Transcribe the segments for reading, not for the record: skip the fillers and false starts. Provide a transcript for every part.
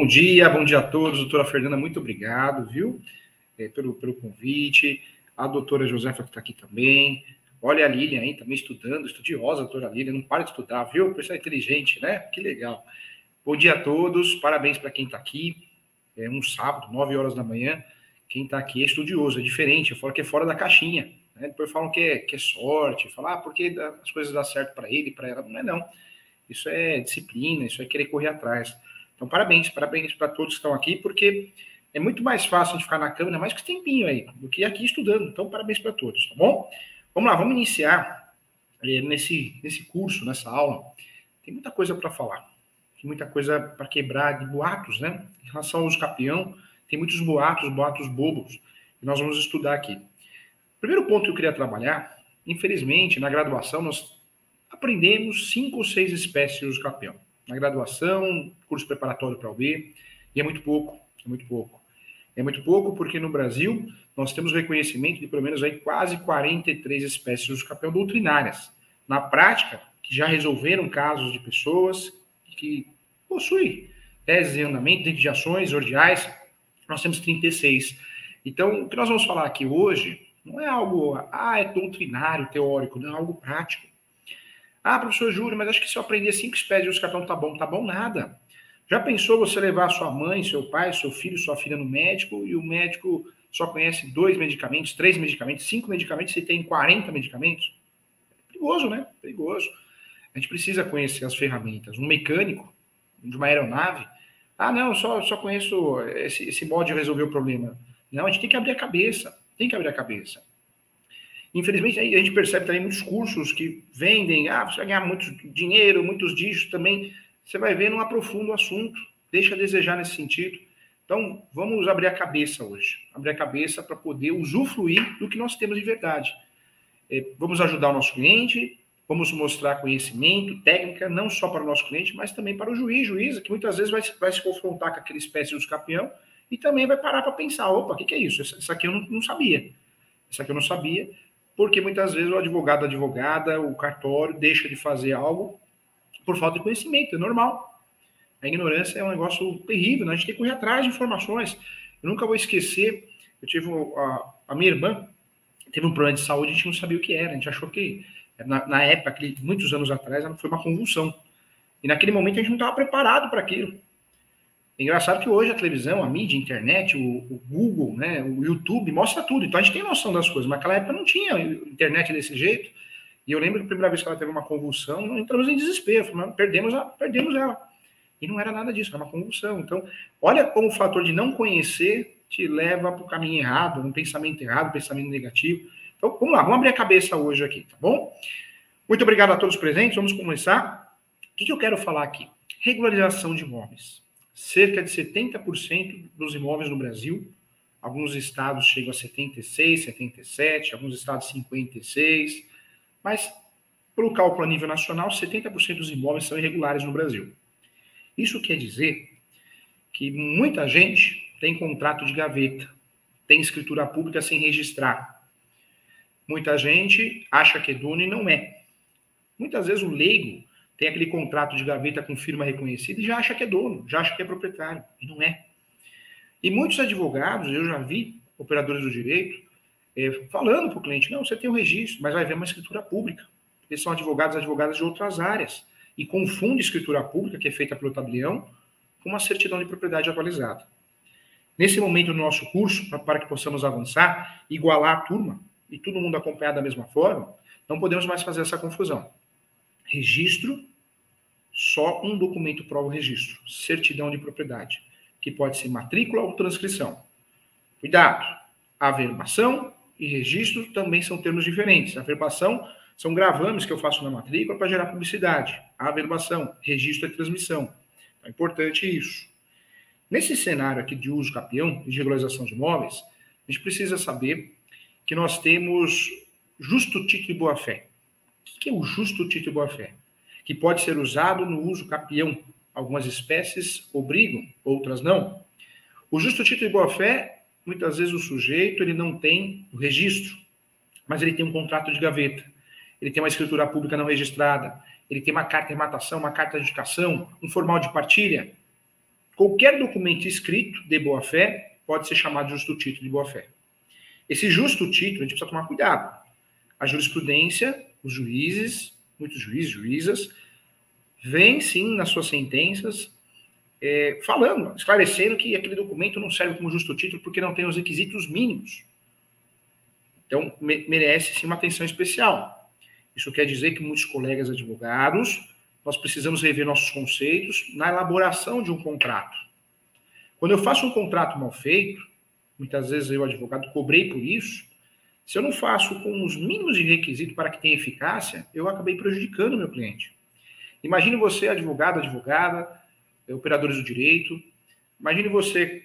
Bom dia a todos. Doutora Fernanda, muito obrigado, viu, pelo convite. A doutora Josefa que está aqui também. Olha a Lilian aí, também estudando, estudiosa, a doutora Lilian, não para de estudar, viu? A pessoa é inteligente, né? Que legal. Bom dia a todos, parabéns para quem está aqui. É um sábado, 9 horas da manhã. Quem está aqui é estudioso, é diferente, eu falo que é fora da caixinha. Né? Depois falam que é sorte, falam, porque as coisas dão certo para ele, para ela. Não é não. Isso é disciplina, isso é querer correr atrás. Então, parabéns para todos que estão aqui, porque é muito mais fácil de ficar na cama, ainda mais com esse tempinho aí, do que aqui estudando. Então, parabéns para todos, tá bom? Vamos lá, vamos iniciar nesse curso, nessa aula. Tem muita coisa para falar, tem muita coisa para quebrar de boatos, né? Em relação ao uso capião, tem muitos boatos bobos, que nós vamos estudar aqui. O primeiro ponto que eu queria trabalhar, infelizmente, na graduação, nós aprendemos 5 ou 6 espécies de uso capião. Na graduação, curso preparatório para a UB, e é muito pouco, é muito pouco. É muito pouco porque no Brasil nós temos reconhecimento de pelo menos aí quase 43 espécies de uso capião doutrinárias. Na prática, que já resolveram casos de pessoas que possuem teses em andamento, de ações ordiais, nós temos 36. Então, o que nós vamos falar aqui hoje não é algo, é doutrinário, teórico, não é algo prático. Professor Júlio, mas acho que se eu aprender 5 espécies de uso capião tá bom nada. Já pensou você levar sua mãe, seu pai, seu filho, sua filha no médico e o médico só conhece 2 medicamentos, 3 medicamentos, 5 medicamentos, se tem 40 medicamentos? Perigoso, né? Perigoso. A gente precisa conhecer as ferramentas. Um mecânico de uma aeronave, não, só conheço esse modo de resolver o problema. Não, a gente tem que abrir a cabeça, Infelizmente, a gente percebe também muitos cursos que vendem, você vai ganhar muito dinheiro, muitos dígitos também. Você vai ver, não aprofunda o assunto, deixa a desejar nesse sentido. Então, vamos abrir a cabeça hoje. Abrir a cabeça para poder usufruir do que nós temos de verdade. Vamos ajudar o nosso cliente, vamos mostrar conhecimento, técnica, não só para o nosso cliente, mas também para o juíza, que muitas vezes vai se confrontar com aquela espécie de uso capião e também vai parar para pensar, opa, o que é isso? Isso aqui eu não sabia. Isso aqui eu não sabia. Porque muitas vezes o advogado, a advogada, o cartório deixa de fazer algo por falta de conhecimento, é normal. A ignorância é um negócio terrível, né? A gente tem que correr atrás de informações. Eu nunca vou esquecer, eu tive a minha irmã teve um problema de saúde, a gente não sabia o que era, a gente achou que, na época, muitos anos atrás, foi uma convulsão. E naquele momento a gente não estava preparado para aquilo. É engraçado que hoje a televisão, a mídia, a internet, o Google, né, o YouTube, mostra tudo. Então a gente tem noção das coisas. Mas naquela época não tinha internet desse jeito. E eu lembro que a primeira vez que ela teve uma convulsão, nós entramos em desespero. Falamos, perdemos ela. E não era nada disso, era uma convulsão. Então, olha como o fator de não conhecer te leva para o caminho errado, um pensamento errado, um pensamento negativo. Então, vamos lá, vamos abrir a cabeça hoje aqui, tá bom? Muito obrigado a todos os presentes. Vamos começar. O que eu quero falar aqui? Regularização de imóveis. Cerca de 70% dos imóveis no Brasil, alguns estados chegam a 76, 77, alguns estados 56, mas, pelo cálculo a nível nacional, 70% dos imóveis são irregulares no Brasil. Isso quer dizer que muita gente tem contrato de gaveta, tem escritura pública sem registrar. Muita gente acha que é dono e não é. Muitas vezes o leigo tem aquele contrato de gaveta com firma reconhecida e já acha que é dono, já acha que é proprietário, e não é. E muitos advogados, eu já vi operadores do direito, falando para o cliente, não, você tem um registro, mas vai ver uma escritura pública, porque são advogadas de outras áreas, e confunde escritura pública, que é feita pelo tabelião, com uma certidão de propriedade atualizada. Nesse momento do nosso curso, para que possamos avançar, igualar a turma, e todo mundo acompanhar da mesma forma, não podemos mais fazer essa confusão. Registro, só um documento prova o registro, certidão de propriedade, que pode ser matrícula ou transcrição. Cuidado, averbação e registro também são termos diferentes. Averbação são gravames que eu faço na matrícula para gerar publicidade. A averbação, registro é transmissão. É importante isso. Nesse cenário aqui de uso capião, de regularização de imóveis, a gente precisa saber que nós temos justo título de boa-fé. O que é o justo título de boa-fé? Que pode ser usado no uso capião. Algumas espécies obrigam, outras não. O justo título de boa-fé, muitas vezes o sujeito ele não tem o registro, mas ele tem um contrato de gaveta, ele tem uma escritura pública não registrada, ele tem uma carta de rematação, uma carta de indicação, um formal de partilha. qualquer documento escrito de boa-fé pode ser chamado de justo título de boa-fé. Esse justo título, a gente precisa tomar cuidado. A jurisprudência, os juízes, muitos juízes, juízas, vêm sim nas suas sentenças falando, esclarecendo que aquele documento não serve como justo título porque não tem os requisitos mínimos. Então, merece sim uma atenção especial. Isso quer dizer que muitos colegas advogados, nós precisamos rever nossos conceitos na elaboração de um contrato. Quando eu faço um contrato mal feito, muitas vezes eu, advogado, cobrei por isso, se eu não faço com os mínimos de requisito para que tenha eficácia, eu acabei prejudicando o meu cliente. Imagine você, advogado, advogada, operadores do direito, imagine você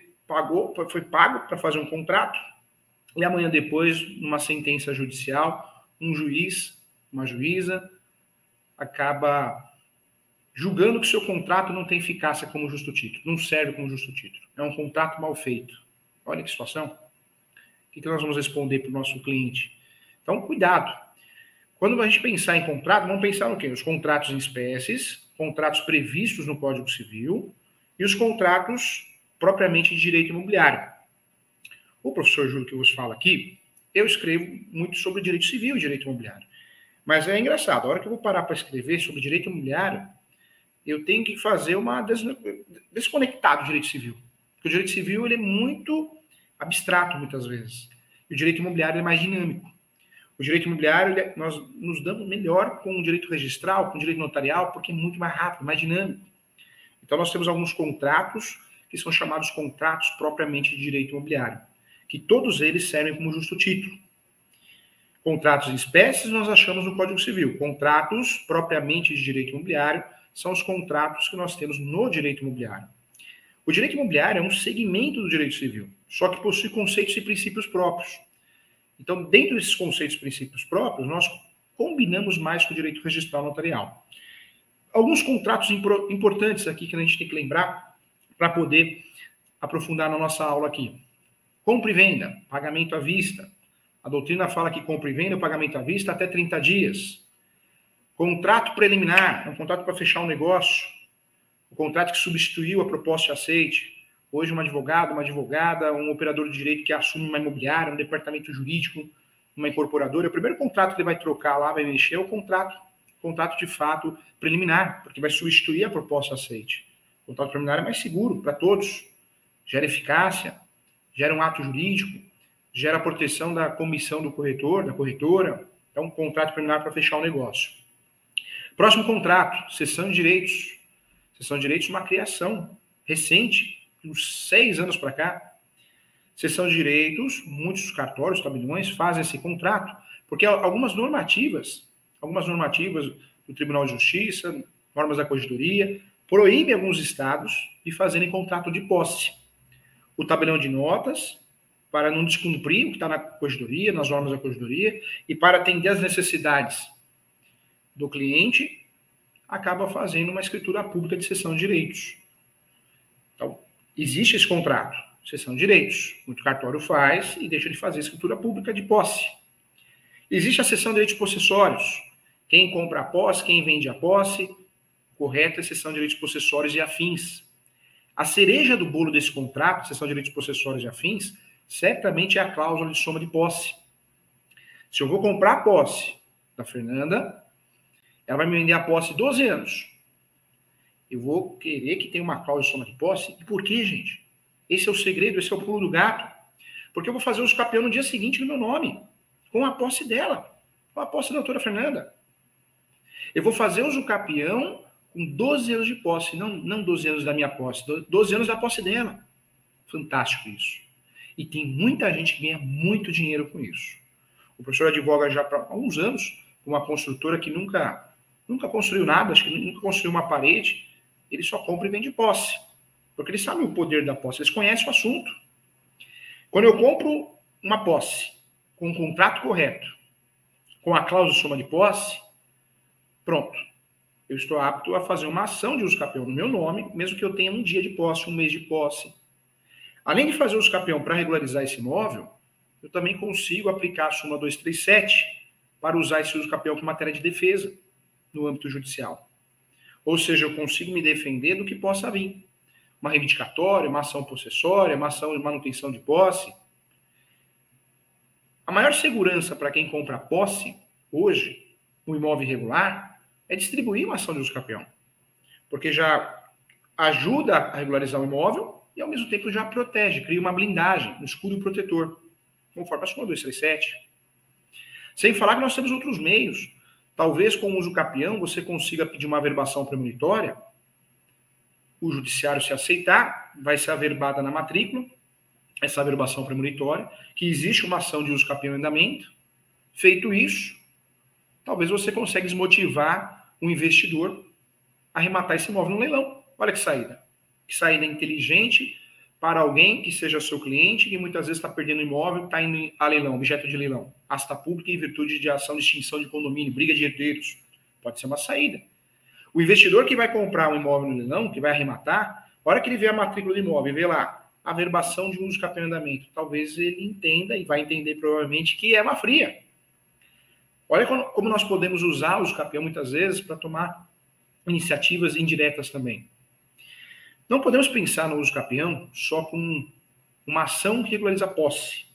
foi pago para fazer um contrato, e amanhã depois, numa sentença judicial, um juiz, uma juíza, acaba julgando que seu contrato não tem eficácia como justo título, não serve como justo título. É um contrato mal feito. Olha que situação. O que nós vamos responder para o nosso cliente? Então, cuidado. Quando a gente pensar em contrato, vamos pensar no quê? Os contratos em espécies, contratos previstos no Código Civil e os contratos propriamente de direito imobiliário. O professor Júlio que vos fala aqui, eu escrevo muito sobre direito civil e direito imobiliário. Mas é engraçado, a hora que eu vou parar para escrever sobre direito imobiliário, eu tenho que fazer uma desconectar do direito civil. Porque o direito civil ele é muito abstrato, muitas vezes. E o direito imobiliário é mais dinâmico. O direito imobiliário, nós nos damos melhor com o direito registral, com o direito notarial, porque é muito mais rápido, mais dinâmico. Então, nós temos alguns contratos que são chamados contratos propriamente de direito imobiliário, que todos eles servem como justo título. Contratos em espécies nós achamos no Código Civil. Contratos propriamente de direito imobiliário são os contratos que nós temos no direito imobiliário. O direito imobiliário é um segmento do direito civil, só que possui conceitos e princípios próprios. Então, dentro desses conceitos e princípios próprios, nós combinamos mais com o direito registral notarial. Alguns contratos importantes aqui que a gente tem que lembrar para poder aprofundar na nossa aula aqui. Compra e venda, pagamento à vista. A doutrina fala que compra e venda, o pagamento à vista até 30 dias. Contrato preliminar, é um contrato para fechar um negócio. O contrato que substituiu a proposta de aceite. Hoje, um advogado, uma advogada, um operador de direito que assume uma imobiliária, um departamento jurídico, uma incorporadora, o primeiro contrato que ele vai trocar lá, vai mexer, é o contrato de fato preliminar, porque vai substituir a proposta de aceite. O contrato preliminar é mais seguro para todos, gera eficácia, gera um ato jurídico, gera a proteção da comissão do corretor, da corretora. Então, um contrato preliminar para fechar o negócio. Próximo contrato, cessão de direitos. Cessão de direitos é uma criação recente, uns 6 anos para cá. Cessão de direitos, muitos cartórios, tabeliões fazem esse contrato, porque algumas normativas do Tribunal de Justiça, normas da Corregedoria, proíbem alguns estados de fazerem contrato de posse. O tabelião de notas, para não descumprir o que está na Corregedoria, nas normas da Corregedoria, e para atender às necessidades do cliente, acaba fazendo uma escritura pública de cessão de direitos. Então, existe esse contrato, cessão de direitos. Muito cartório faz e deixa de fazer escritura pública de posse. Existe a cessão de direitos possessórios. Quem compra a posse, quem vende a posse, correta é cessão de direitos possessórios e afins. A cereja do bolo desse contrato, cessão de direitos possessórios e afins, certamente é a cláusula de soma de posse. Se eu vou comprar a posse da Fernanda, ela vai me vender a posse 12 anos. Eu vou querer que tenha uma cláusula de soma de posse. E por quê, gente? Esse é o segredo, esse é o pulo do gato. Porque eu vou fazer o uso capião no dia seguinte no meu nome, com a posse dela, com a posse da doutora Fernanda. Eu vou fazer uso capião com 12 anos de posse, não 12 anos da minha posse, 12 anos da posse dela. Fantástico isso. E tem muita gente que ganha muito dinheiro com isso. O professor advoga já há alguns anos com uma construtora que nunca construiu nada, acho que nunca construiu uma parede, ele só compra e vende posse. Porque eles sabem o poder da posse, eles conhecem o assunto. Quando eu compro uma posse com um contrato correto, com a cláusula de soma de posse, pronto. Eu estou apto a fazer uma ação de uso capião no meu nome, mesmo que eu tenha um dia de posse, um mês de posse. Além de fazer uso capião para regularizar esse imóvel, eu também consigo aplicar a súmula 237 para usar esse uso capião como matéria de defesa no âmbito judicial. Ou seja, eu consigo me defender do que possa vir. uma reivindicatória, uma ação possessória, uma ação de manutenção de posse. A maior segurança para quem compra a posse, hoje, um imóvel irregular, é distribuir uma ação de uso capião. Porque já ajuda a regularizar o imóvel e, ao mesmo tempo, já protege, cria uma blindagem, um escudo protetor, conforme a súmula 237. Sem falar que nós temos outros meios. Talvez com o uso capião você consiga pedir uma averbação premonitória, o judiciário, se aceitar, vai ser averbada na matrícula, essa averbação premonitória, que existe uma ação de uso capião em andamento. Feito isso, talvez você consiga desmotivar um investidor a arrematar esse imóvel no leilão. Olha que saída. Que saída inteligente para alguém que seja seu cliente, que muitas vezes está perdendo imóvel, está indo a leilão, objeto de leilão, asta pública em virtude de ação de extinção de condomínio, briga de herdeiros. Pode ser uma saída. O investidor que vai comprar um imóvel no leilão, que vai arrematar, a hora que ele vê a matrícula do imóvel e vê lá a averbação de uso capião em andamento, talvez ele entenda, e vai entender provavelmente, que é uma fria. Olha como nós podemos usar o uso capião muitas vezes para tomar iniciativas indiretas também. Não podemos pensar no uso capião só com uma ação que regulariza a posse.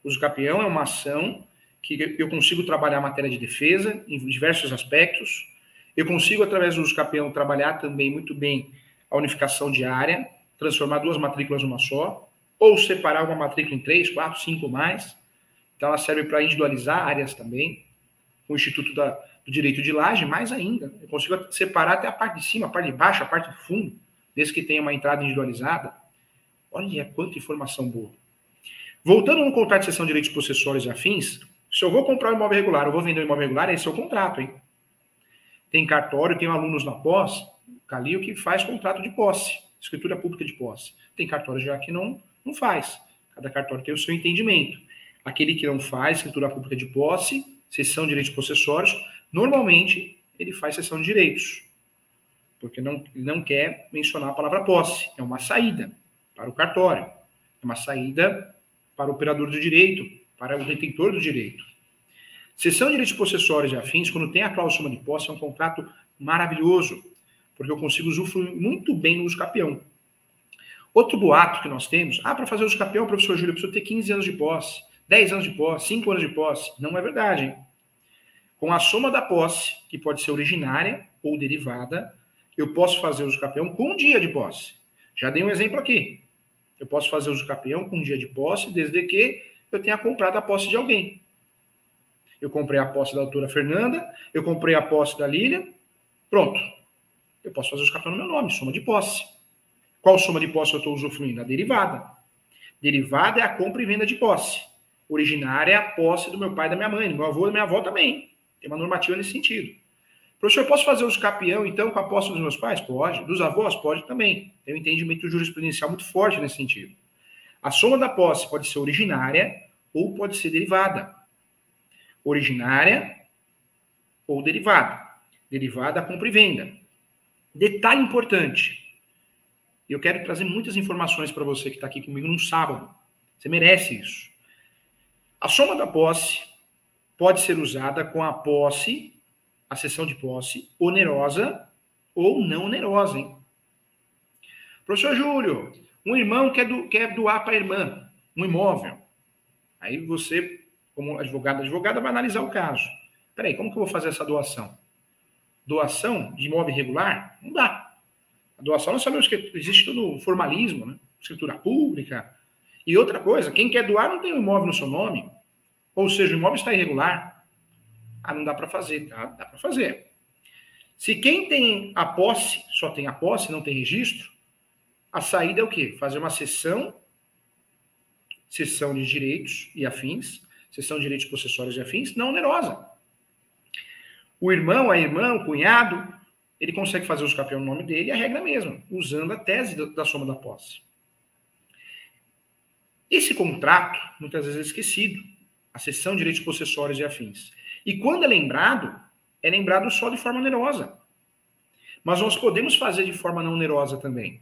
O uso capião é uma ação que eu consigo trabalhar a matéria de defesa em diversos aspectos. Eu consigo, através do uso capião, trabalhar também muito bem a unificação de área, transformar duas matrículas numa só, ou separar uma matrícula em 3, 4, 5 ou mais. Então, ela serve para individualizar áreas também. O Instituto do Direito de Laje, mais ainda. Eu consigo separar até a parte de cima, a parte de baixo, a parte do fundo, desde que tenha uma entrada individualizada. Olha quanta informação boa. Voltando no contrato de cessão de direitos possessórios e afins, se eu vou comprar um imóvel regular, eu vou vender um imóvel regular, esse é o contrato, hein? Tem cartório, tem alunos na pós, Calil, que faz contrato de posse, escritura pública de posse. Tem cartório já que não faz. Cada cartório tem o seu entendimento. Aquele que não faz escritura pública de posse, cessão de direitos possessórios, normalmente ele faz cessão de direitos, porque não quer mencionar a palavra posse. É uma saída para o cartório, é uma saída para o operador do direito, para o detentor do direito. Cessão de direitos possessórios e afins, quando tem a cláusula de posse, é um contrato maravilhoso, porque eu consigo usufruir muito bem no uso capião. Outro boato que nós temos, para fazer uso capião, professor Júlio, eu preciso ter 15 anos de posse, 10 anos de posse, 5 anos de posse. Não é verdade, hein? Com a soma da posse, que pode ser originária ou derivada, eu posso fazer uso capião com um dia de posse. Já dei um exemplo aqui. Eu posso fazer uso capião com um dia de posse, desde que eu tenha comprado a posse de alguém. Eu comprei a posse da doutora Fernanda, eu comprei a posse da Lília, pronto. Eu posso fazer uso capião no meu nome, soma de posse. Qual soma de posse eu estou usufruindo? A derivada. Derivada é a compra e venda de posse. Originária é a posse do meu pai e da minha mãe, do meu avô e da minha avó também. Tem uma normativa nesse sentido. Professor, eu posso fazer uso capião, então, com a posse dos meus pais? Pode. Dos avós? Pode também. Tem um entendimento jurisprudencial muito forte nesse sentido. A soma da posse pode ser originária ou pode ser derivada. Originária ou derivada. Derivada, compra e venda. Detalhe importante. Eu quero trazer muitas informações para você que está aqui comigo no sábado. Você merece isso. A soma da posse pode ser usada com a posse, a cessão de posse, onerosa ou não onerosa, hein? Professor Júlio, um irmão quer doar para a irmã um imóvel. Aí você, como advogada, vai analisar o caso. Peraí, como que eu vou fazer essa doação? Doação de imóvel irregular? Não dá. A doação, nós sabemos que existe todo o formalismo, né? Escritura pública. E outra coisa, quem quer doar não tem um imóvel no seu nome. Ou seja, o imóvel está irregular. Não dá para fazer. Dá para fazer. Se quem tem a posse, só tem a posse, não tem registro, a saída é o quê? Fazer uma cessão de direitos e afins, cessão de direitos possessórios e afins, não onerosa. O irmão, a irmã, o cunhado, ele consegue fazer uso capião no nome dele e a regra é a mesma, usando a tese da soma da posse. Esse contrato, muitas vezes é esquecido, a cessão de direitos possessórios e afins. E quando é lembrado só de forma onerosa. Mas nós podemos fazer de forma não onerosa também.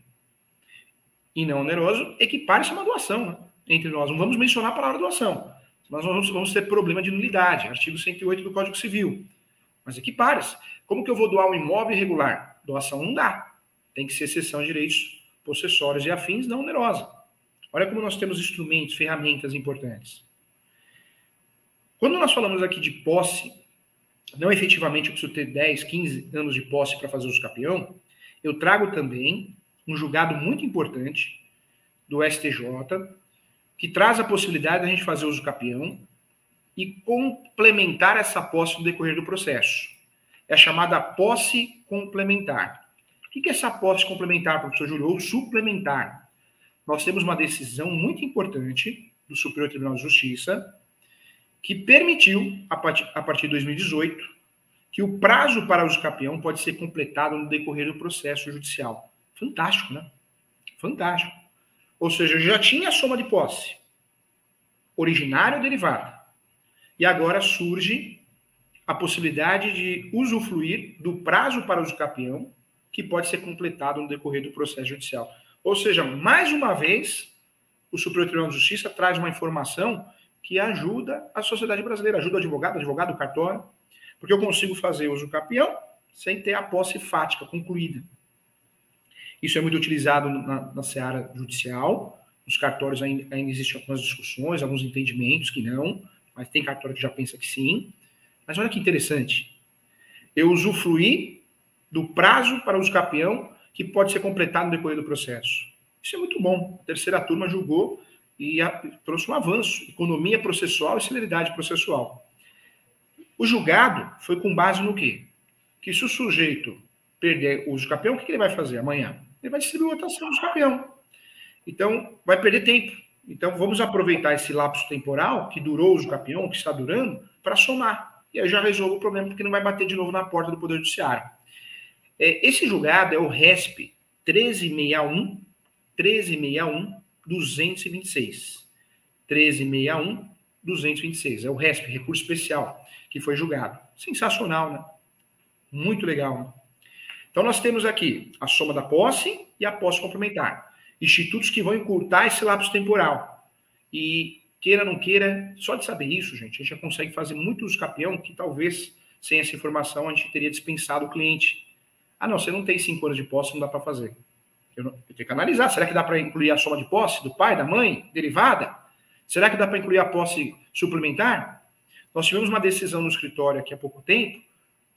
E não oneroso, equipare-se a uma doação, né? Entre nós. Não vamos mencionar a palavra doação, mas nós vamos ter problema de nulidade, artigo 108 do Código Civil. Mas equipare-se. Como que eu vou doar um imóvel irregular? Doação não dá. Tem que ser cessão de direitos possessórios e afins, não onerosa. Olha como nós temos instrumentos, ferramentas importantes. Quando nós falamos aqui de posse, não efetivamente eu preciso ter 10, 15 anos de posse para fazer uso capião, eu trago também um julgado muito importante do STJ, que traz a possibilidade de a gente fazer uso capião e complementar essa posse no decorrer do processo. É a chamada posse complementar. O que é essa posse complementar, professor Júlio? Ou suplementar? Nós temos uma decisão muito importante do Superior Tribunal de Justiça que permitiu, a partir de 2018, que o prazo para uso capião pode ser completado no decorrer do processo judicial. Fantástico, né? Fantástico. Ou seja, eu já tinha a soma de posse, originária ou derivada. E agora surge a possibilidade de usufruir do prazo para uso capião, que pode ser completado no decorrer do processo judicial. Ou seja, mais uma vez, o Superior Tribunal de Justiça traz uma informação que ajuda a sociedade brasileira, ajuda o advogado, o cartório, porque eu consigo fazer uso capião sem ter a posse fática concluída. Isso é muito utilizado na seara judicial. Nos cartórios ainda existem algumas discussões, alguns entendimentos que não, mas tem cartório que já pensa que sim. Mas olha que interessante. Eu usufruí do prazo para uso capião que pode ser completado no decorrer do processo. Isso é muito bom. A terceira turma julgou e trouxe um avanço, economia processual e celeridade processual. O julgado foi com base no quê? Que se o sujeito perder o uso capião, o que ele vai fazer amanhã? Ele vai distribuir outra ação do uso capião. Então, vai perder tempo. Então, vamos aproveitar esse lapso temporal que durou o uso capião, que está durando, para somar. E aí já resolve o problema, porque não vai bater de novo na porta do Poder Judiciário. Esse julgado é o RESP 1361-226. 1361-226. É o RESP, recurso especial, que foi julgado. Sensacional, né? Muito legal, né? Então, nós temos aqui a soma da posse e a posse complementar. Institutos que vão encurtar esse lapso temporal. E, queira ou não queira, só de saber isso, gente, a gente já consegue fazer muito uso capião que talvez, sem essa informação, a gente teria dispensado o cliente. Ah, não, você não tem 5 anos de posse, não dá para fazer. Eu tenho que analisar. Será que dá para incluir a soma de posse do pai, da mãe, derivada? Será que dá para incluir a posse suplementar? Nós tivemos uma decisão no escritório aqui há pouco tempo.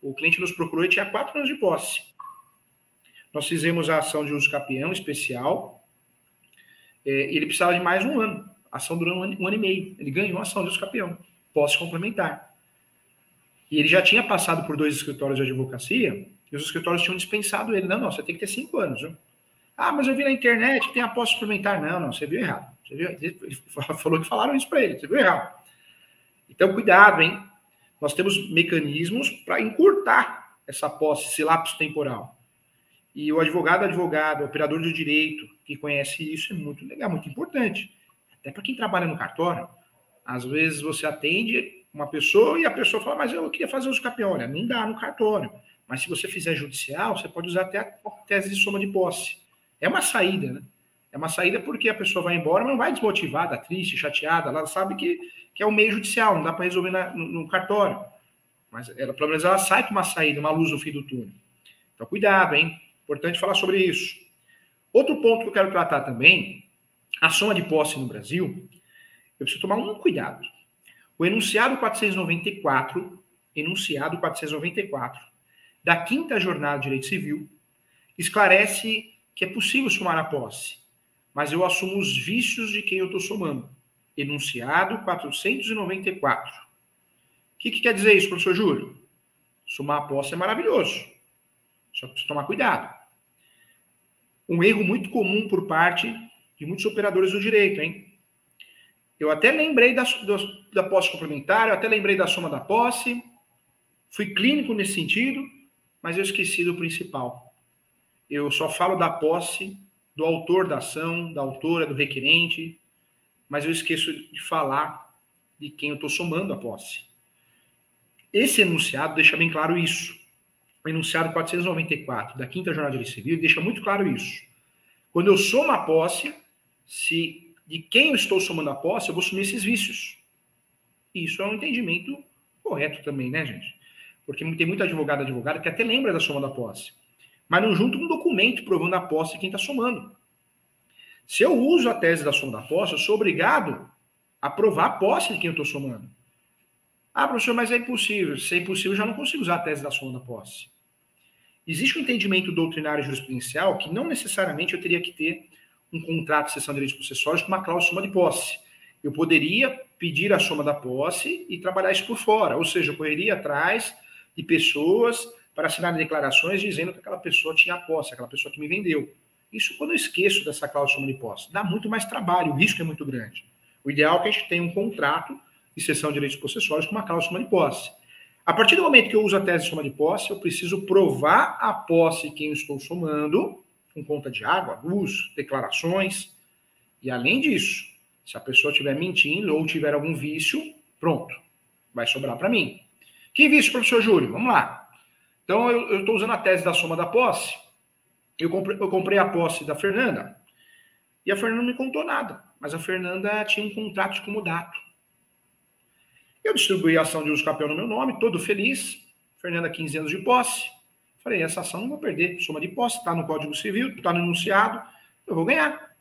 O cliente nos procurou e tinha 4 anos de posse. Nós fizemos a ação de uso capião especial. Ele precisava de mais um ano. A ação durou um ano e meio. Ele ganhou a ação de uso capião. Posse complementar. E ele já tinha passado por 2 escritórios de advocacia e os escritórios tinham dispensado ele. Não, você tem que ter 5 anos. Viu? Ah, mas eu vi na internet que tem a posse suplementar. Não, você viu errado. Ele falou que falaram isso para ele. Você viu errado. Então, cuidado, hein? Nós temos mecanismos para encurtar essa posse, esse lapso temporal. E o advogado, operador de direito, que conhece isso, é muito legal, muito importante. Até para quem trabalha no cartório, às vezes você atende uma pessoa e a pessoa fala, mas eu queria fazer uso capião. Olha, não dá no cartório. Mas se você fizer judicial, você pode usar até a tese de soma de posse. É uma saída, né? É uma saída porque a pessoa vai embora, mas não vai desmotivada, triste, chateada. Ela sabe que é o meio judicial, não dá para resolver no cartório. Mas ela, pelo menos ela sai com uma saída, uma luz no fim do túnel. Então, cuidado, hein? Importante falar sobre isso. Outro ponto que eu quero tratar também, a soma de posse no Brasil, eu preciso tomar um cuidado. O enunciado 494 da 5ª Jornada de Direito Civil esclarece que é possível somar a posse, mas eu assumo os vícios de quem eu estou somando. Enunciado 494. O que quer dizer isso, professor Júlio? Somar a posse é maravilhoso. Só que precisa tomar cuidado. Um erro muito comum por parte de muitos operadores do direito, hein? Eu até lembrei da posse complementar, eu até lembrei da soma da posse, fui clínico nesse sentido, mas eu esqueci do principal. Eu só falo da posse, do autor da ação, da autora, do requerente, mas eu esqueço de falar de quem eu estou somando a posse. Esse enunciado deixa bem claro isso. O enunciado 494 da 5ª Jornada de Direito Civil deixa muito claro isso. Quando eu somo a posse, se de quem eu estou somando a posse, eu vou assumir esses vícios. Isso é um entendimento correto também, né, gente? Porque tem muito advogado que até lembra da soma da posse, mas não junta um documento provando a posse de quem está somando. Se eu uso a tese da soma da posse, eu sou obrigado a provar a posse de quem eu estou somando. Ah, professor, mas é impossível. Se é impossível, eu já não consigo usar a tese da soma da posse. Existe um entendimento doutrinário jurisprudencial que não necessariamente eu teria que ter um contrato de cessão de direitos possessórios com uma cláusula de soma de posse. Eu poderia pedir a soma da posse e trabalhar isso por fora. Ou seja, eu correria atrás de pessoas para assinar declarações dizendo que aquela pessoa tinha a posse, aquela pessoa que me vendeu. Isso quando eu esqueço dessa cláusula de soma de posse. Dá muito mais trabalho, o risco é muito grande. O ideal é que a gente tenha um contrato de cessão de direitos possessórios com uma cláusula de soma de posse. A partir do momento que eu uso a tese de soma de posse, eu preciso provar a posse de quem eu estou somando, com conta de água, luz, declarações. E além disso, se a pessoa estiver mentindo ou tiver algum vício, pronto, vai sobrar para mim. Que vício, professor Júlio? Vamos lá. Então, eu estou usando a tese da soma da posse. Eu comprei a posse da Fernanda e a Fernanda não me contou nada, mas a Fernanda tinha um contrato de comodato. Eu distribuí a ação de uso capião no meu nome, todo feliz. Fernanda, 15 anos de posse. Falei, essa ação não vou perder. Soma de posse, está no Código Civil, está no enunciado, eu vou ganhar.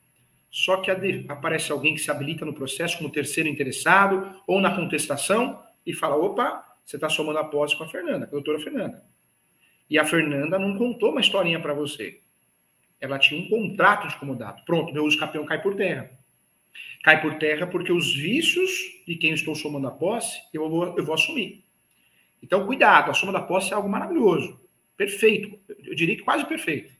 Só que aparece alguém que se habilita no processo como terceiro interessado ou na contestação e fala, opa, você está somando a posse com a Fernanda, com a doutora Fernanda. E a Fernanda não contou uma historinha para você. Ela tinha um contrato de comodato. Pronto, meu uso capião cai por terra. Cai por terra porque os vícios de quem eu estou somando a posse, eu vou assumir. Então, cuidado, a soma da posse é algo maravilhoso. Perfeito. Eu diria que quase perfeito.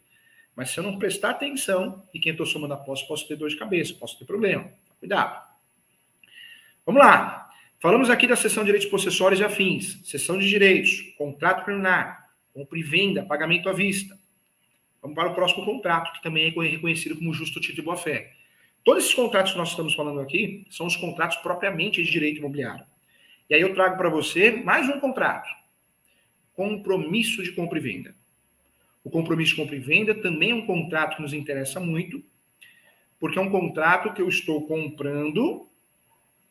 Mas se eu não prestar atenção de quem eu estou somando a posse, posso ter dor de cabeça, posso ter problema. Cuidado. Vamos lá. Falamos aqui da cessão de direitos possessórios e afins, cessão de direitos, contrato preliminar, compra e venda, pagamento à vista. Vamos para o próximo contrato, que também é reconhecido como justo título de boa-fé. Todos esses contratos que nós estamos falando aqui são os contratos propriamente de direito imobiliário. E aí eu trago para você mais um contrato. Compromisso de compra e venda. O compromisso de compra e venda também é um contrato que nos interessa muito, porque é um contrato que eu estou comprando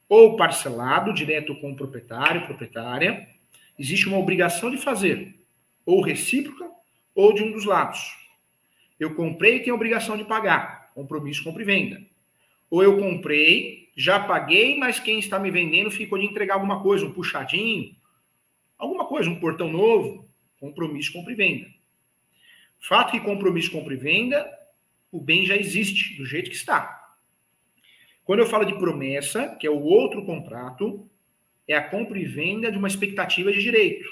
ou parcelado, direto com o proprietário, proprietária. Existe uma obrigação de fazer, ou recíproca, ou de um dos lados. Eu comprei e tenho a obrigação de pagar. Compromisso de compra e venda. Ou eu comprei, já paguei, mas quem está me vendendo ficou de entregar alguma coisa, um puxadinho, alguma coisa, um portão novo. Compromisso de compra e venda. Fato que compromisso de compra e venda, o bem já existe, do jeito que está. Quando eu falo de promessa, que é o outro contrato, é a compra e venda de uma expectativa de direito.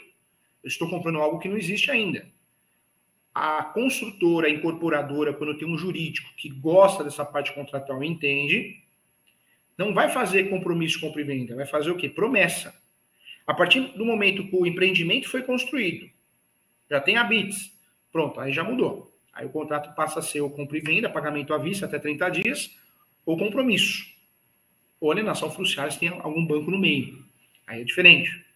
Eu estou comprando algo que não existe ainda. A construtora, a incorporadora, quando tem um jurídico que gosta dessa parte contratual e entende, não vai fazer compromisso de compra e venda, vai fazer o quê? Promessa. A partir do momento que o empreendimento foi construído, já tem habites, pronto, aí já mudou. Aí o contrato passa a ser o compra e venda, pagamento à vista até 30 dias, ou compromisso. Ou alienação fiduciária se tem algum banco no meio. Aí é diferente.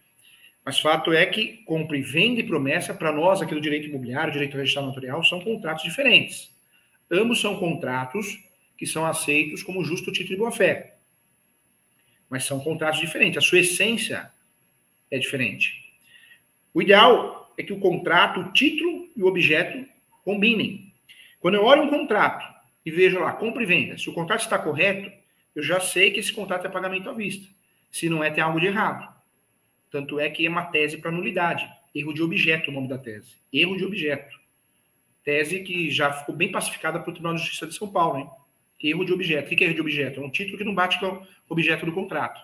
Mas fato é que compra e venda e promessa, para nós aqui do direito imobiliário, direito registral notarial, são contratos diferentes. Ambos são contratos que são aceitos como justo título de boa-fé. Mas são contratos diferentes. A sua essência é diferente. O ideal é que o contrato, o título e o objeto combinem. Quando eu olho um contrato e vejo lá, compra e venda, se o contrato está correto, eu já sei que esse contrato é pagamento à vista. Se não é, tem algo de errado. Tanto é que é uma tese para nulidade. Erro de objeto é o nome da tese. Erro de objeto. Tese que já ficou bem pacificada pelo Tribunal de Justiça de São Paulo, hein? Erro de objeto. O que é erro de objeto? É um título que não bate com o objeto do contrato.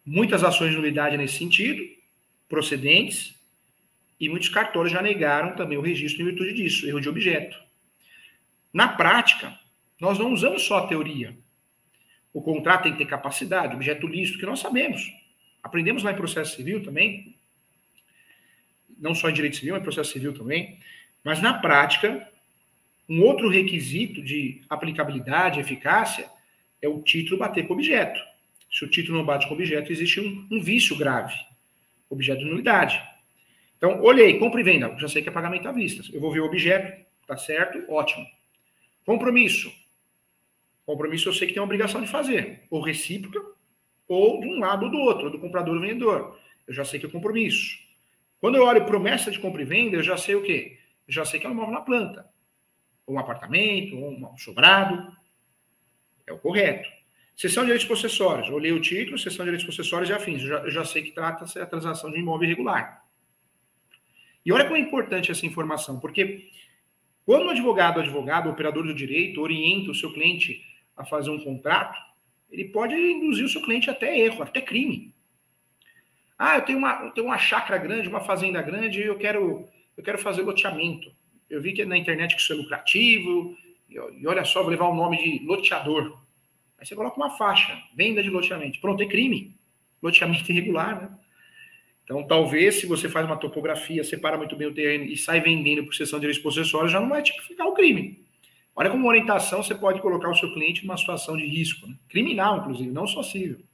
Muitas ações de nulidade nesse sentido, procedentes, e muitos cartórios já negaram também o registro em virtude disso, erro de objeto. Na prática, nós não usamos só a teoria. O contrato tem que ter capacidade, objeto lícito, que nós sabemos. Aprendemos lá em processo civil também, não só em direito civil, mas em processo civil também. Mas na prática, um outro requisito de aplicabilidade e eficácia é o título bater com o objeto. Se o título não bate com o objeto, existe um vício grave, objeto de nulidade. Então, olhei, compra e venda, já sei que é pagamento à vista. Eu vou ver o objeto, tá certo? Ótimo. Compromisso. Compromisso eu sei que tem uma obrigação de fazer, ou recíproca, ou de um lado ou do outro, ou do comprador ou vendedor. Eu já sei que é compromisso. Quando eu olho promessa de compra e venda, eu já sei o quê? Eu já sei que é um imóvel na planta. ou um apartamento, ou um sobrado. É o correto. Cessão de direitos possessórios. Olhei o título, cessão de direitos possessórios e afins. Eu já sei que trata-se da transação de imóvel irregular. E olha como é importante essa informação, porque quando o advogado, o operador do direito, orienta o seu cliente a fazer um contrato, ele pode induzir o seu cliente até erro, até crime. Ah, eu tenho uma chácara grande, uma fazenda grande, e eu quero fazer loteamento. Eu vi que na internet que isso é lucrativo, e olha só, vou levar o nome de loteador. Aí você coloca uma faixa, venda de loteamento. Pronto, é crime. Loteamento irregular, né? Então, talvez, se você faz uma topografia, separa muito bem o terreno e sai vendendo por cessão de direitos possessórios, já não vai tipificar o crime. Olha como orientação você pode colocar o seu cliente numa situação de risco, né? Criminal, inclusive, não só civil.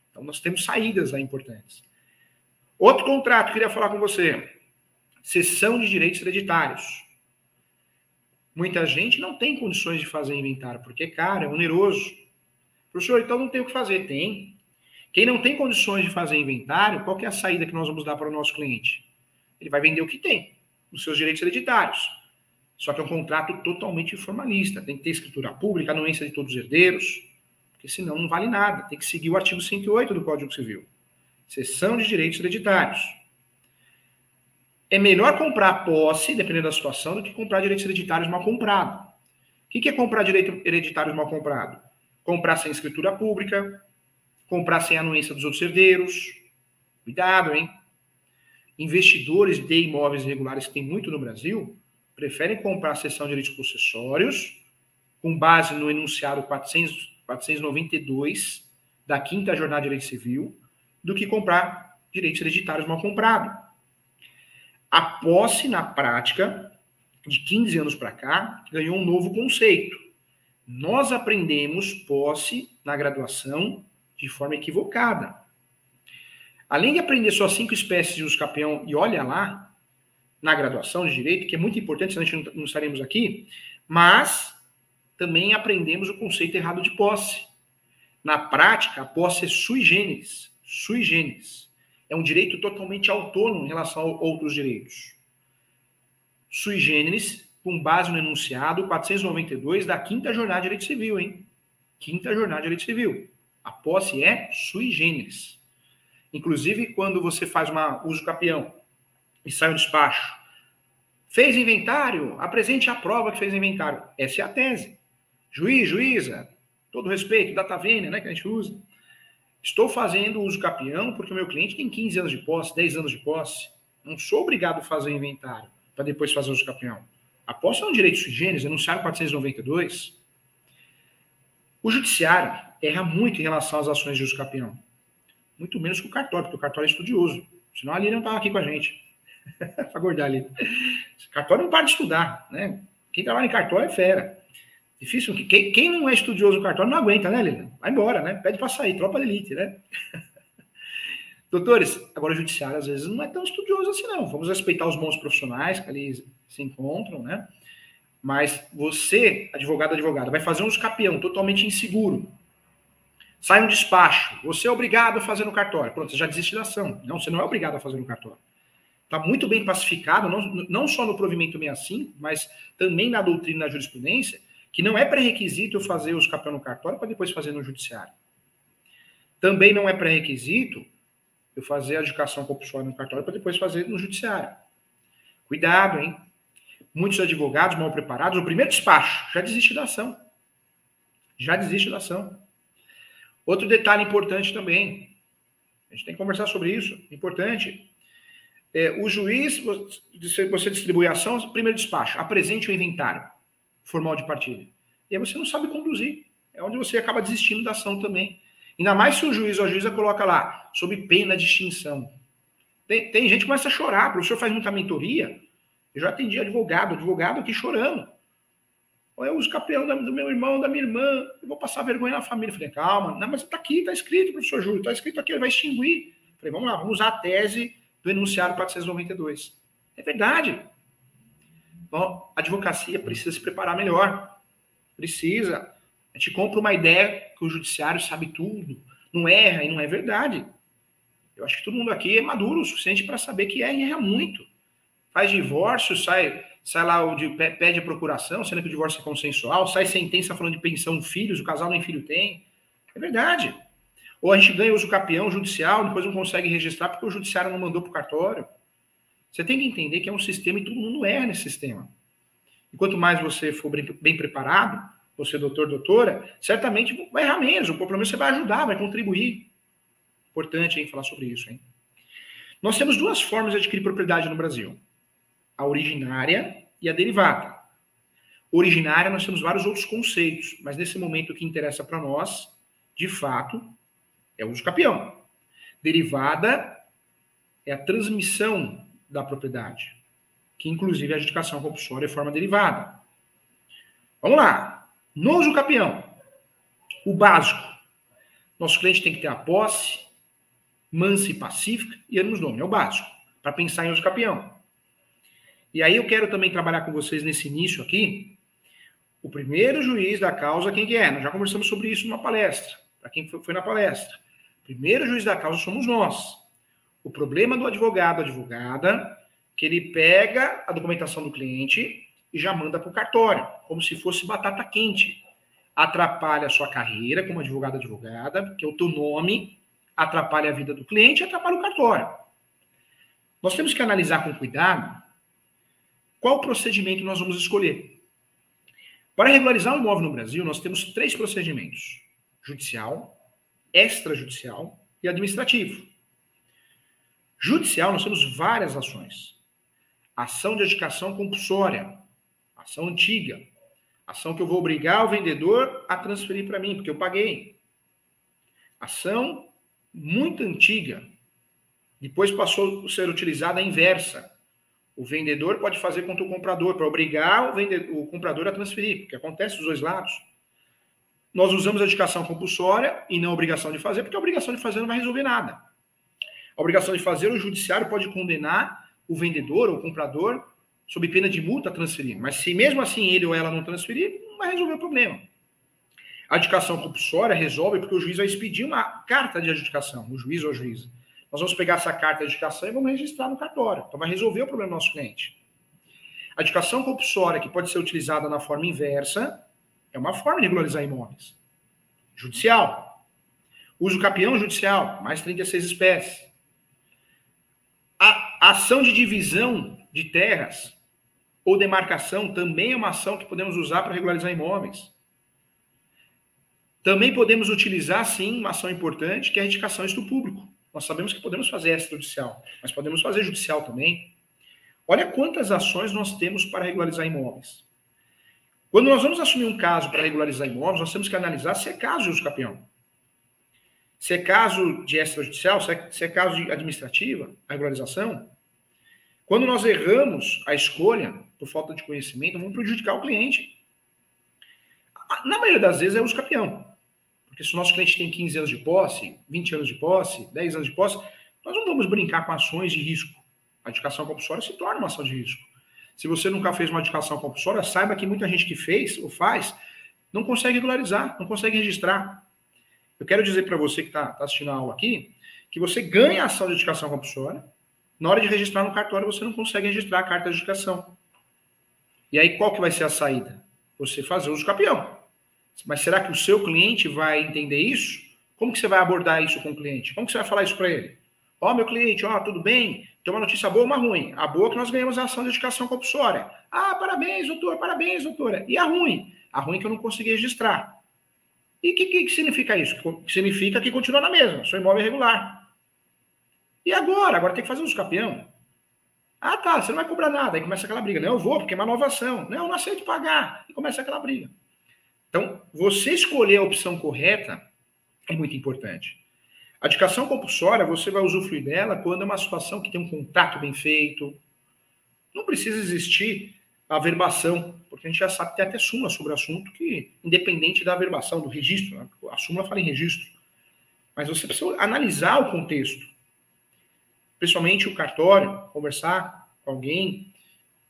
Então, nós temos saídas aí importantes. Outro contrato que eu queria falar com você. Cessão de direitos hereditários. Muita gente não tem condições de fazer inventário, porque é caro, é oneroso. Professor, então não tem o que fazer. Tem. Quem não tem condições de fazer inventário, qual que é a saída que nós vamos dar para o nosso cliente? Ele vai vender o que tem, os seus direitos hereditários. Só que é um contrato totalmente formalista. Tem que ter escritura pública, anuência de todos os herdeiros, porque senão não vale nada. Tem que seguir o artigo 108 do Código Civil. Cessão de direitos hereditários. É melhor comprar posse, dependendo da situação, do que comprar direitos hereditários mal comprados. O que é comprar direitos hereditários mal comprado? Comprar sem escritura pública, comprar sem anuência dos outros herdeiros. Cuidado, hein? Investidores de imóveis irregulares, que tem muito no Brasil, preferem comprar a cessão de direitos possessórios, com base no enunciado 492 da 5ª Jornada de Direito Civil, do que comprar direitos hereditários mal comprados. A posse, na prática, de 15 anos para cá, ganhou um novo conceito. Nós aprendemos posse na graduação de forma equivocada. Além de aprender só 5 espécies de usucapião, e olha lá, na graduação de direito, que é muito importante, senão a gente não estaremos aqui, mas também aprendemos o conceito errado de posse. Na prática, a posse é sui generis. Sui generis. É um direito totalmente autônomo em relação a outros direitos. Sui generis, com base no enunciado 492 da 5ª Jornada de Direito Civil, hein? 5ª Jornada de Direito Civil. A posse é sui generis. Inclusive, quando você faz uma usucapião e sai um despacho, fez inventário, apresente a prova que fez inventário. Essa é a tese. Juiz, juíza, todo respeito, data vênia, né, que a gente usa. Estou fazendo usucapião porque o meu cliente tem 15 anos de posse, 10 anos de posse. Não sou obrigado a fazer inventário para depois fazer usucapião. A posse é um direito sui generis, enunciado 492. O judiciário erra muito em relação às ações de usucapião. Muito menos que o cartório, porque o cartório é estudioso. Senão a Lili não estava aqui com a gente. Para acordar ali. O cartório não para de estudar, né? Quem trabalha em cartório é fera. Difícil. Quem não é estudioso no cartório não aguenta, né, Lili? Vai embora, né? Pede para sair, tropa de elite, né? Doutores, agora o judiciário às vezes não é tão estudioso assim, não. Vamos respeitar os bons profissionais que ali se encontram, né? Mas você, advogada, vai fazer um usucapião totalmente inseguro. Sai um despacho. Você é obrigado a fazer no cartório. Pronto, você já desiste da ação. Não, você não é obrigado a fazer no cartório. Está muito bem pacificado, não só no provimento 65, mas também na doutrina e na jurisprudência, que não é pré-requisito eu fazer o usucapião no cartório para depois fazer no judiciário. Também não é pré-requisito eu fazer a adjudicação compulsória no cartório para depois fazer no judiciário. Cuidado, hein? Muitos advogados mal preparados, o primeiro despacho, já desiste da ação. Já desiste da ação. Outro detalhe importante também, a gente tem que conversar sobre isso, importante. O juiz, você distribui a ação, primeiro despacho, apresente o inventário formal de partilha. E aí você não sabe conduzir. É onde você acaba desistindo da ação também. Ainda mais se o juiz ou a juíza coloca lá, sob pena de extinção. Tem gente que começa a chorar, o professor faz muita mentoria. Eu já atendi advogado aqui chorando. Eu uso campeão do meu irmão, da minha irmã, eu vou passar vergonha na família. Falei, calma, não, mas está aqui, está escrito, professor Júlio, está escrito aqui, ele vai extinguir. Falei, vamos lá, vamos usar a tese do enunciado 492. É verdade. Então, a advocacia precisa se preparar melhor. Precisa. A gente compra uma ideia que o judiciário sabe tudo, não erra e não é verdade. Eu acho que todo mundo aqui é maduro o suficiente para saber que erra e erra muito. Faz divórcio, sai sai lá pede a procuração, sendo que o divórcio é consensual, sai sentença falando de pensão filhos, o casal nem filho tem. É verdade. Ou a gente ganha uso capião judicial, depois não consegue registrar porque o judiciário não mandou para o cartório. Você tem que entender que é um sistema e todo mundo erra nesse sistema. E quanto mais você for bem preparado, você doutor, doutora, certamente vai errar menos. Pelo menos você vai ajudar, vai contribuir. Importante, hein, falar sobre isso, hein? Nós temos duas formas de adquirir propriedade no Brasil. A originária e a derivada. Originária, nós temos vários outros conceitos, mas nesse momento o que interessa para nós, de fato, é o uso capião. Derivada é a transmissão da propriedade, que inclusive a adjudicação compulsória é forma derivada. Vamos lá. No uso capião, o básico. Nosso cliente tem que ter a posse, mansa e pacífica e ânimos domini. É o básico, para pensar em uso capião. E aí eu quero também trabalhar com vocês nesse início aqui, o primeiro juiz da causa, quem que é? Nós já conversamos sobre isso numa palestra, para quem foi na palestra. O primeiro juiz da causa somos nós. O problema do advogado, advogada, que ele pega a documentação do cliente e já manda para o cartório, como se fosse batata quente. Atrapalha a sua carreira como advogado, advogada, que é o teu nome, atrapalha a vida do cliente e atrapalha o cartório. Nós temos que analisar com cuidado qual procedimento nós vamos escolher. Para regularizar um imóvel no Brasil, nós temos 3 procedimentos: judicial, extrajudicial e administrativo. Judicial, nós temos várias ações. Ação de adjudicação compulsória, ação antiga, ação que eu vou obrigar o vendedor a transferir para mim, porque eu paguei. Ação muito antiga, depois passou a ser utilizada a inversa. O vendedor pode fazer contra o comprador, para obrigar o comprador a transferir, porque acontece dos dois lados. Nós usamos a adjudicação compulsória e não a obrigação de fazer, porque a obrigação de fazer não vai resolver nada. A obrigação de fazer, o judiciário pode condenar o vendedor ou o comprador sob pena de multa a transferir. Mas se mesmo assim ele ou ela não transferir, não vai resolver o problema. A adjudicação compulsória resolve porque o juiz vai expedir uma carta de adjudicação, o juiz ou a juíza. Nós vamos pegar essa carta de adjudicação e vamos registrar no cartório. Então vai resolver o problema do nosso cliente. A adjudicação compulsória, que pode ser utilizada na forma inversa, é uma forma de regularizar imóveis. Judicial. Uso capião judicial, mais 36 espécies. A ação de divisão de terras ou demarcação também é uma ação que podemos usar para regularizar imóveis. Também podemos utilizar, sim, uma ação importante, que é a retificação isto público. Nós sabemos que podemos fazer extrajudicial, mas podemos fazer judicial também. Olha quantas ações nós temos para regularizar imóveis. Quando nós vamos assumir um caso para regularizar imóveis, nós temos que analisar se é caso de uso capião. Se é caso de extrajudicial, se é caso de administrativa, a regularização. Quando nós erramos a escolha, por falta de conhecimento, vamos prejudicar o cliente. Na maioria das vezes é uso capião. Porque se o nosso cliente tem 15 anos de posse, 20 anos de posse, 10 anos de posse, nós não vamos brincar com ações de risco. A adjudicação compulsória se torna uma ação de risco. Se você nunca fez uma adjudicação compulsória, saiba que muita gente que fez ou faz não consegue regularizar, não consegue registrar. Eu quero dizer para você que está assistindo a aula aqui, que você ganha a ação de adjudicação compulsória, na hora de registrar no cartório você não consegue registrar a carta de adjudicação. E aí qual que vai ser a saída? Você fazer uso capião. Mas será que o seu cliente vai entender isso? Como que você vai abordar isso com o cliente? Como que você vai falar isso para ele? Ó, meu cliente, ó, tudo bem? Tem uma notícia boa ou uma ruim? A boa é que nós ganhamos a ação de adjudicação compulsória. Ah, parabéns, doutor, parabéns, doutora. E a ruim? A ruim é que eu não consegui registrar. E o que significa isso? Significa que continua na mesma, seu imóvel é irregular. E agora? Agora tem que fazer uso capião. Ah, tá, você não vai cobrar nada. Aí começa aquela briga. Não, eu vou, porque é uma nova ação. Não, eu não aceito pagar. E começa aquela briga. Então, você escolher a opção correta é muito importante. A adjudicação compulsória, você vai usufruir dela quando é uma situação que tem um contrato bem feito. Não precisa existir a averbação, porque a gente já sabe que tem até súmula sobre o assunto, que independente da averbação, do registro, né? A súmula fala em registro. Mas você precisa analisar o contexto. Principalmente o cartório, conversar com alguém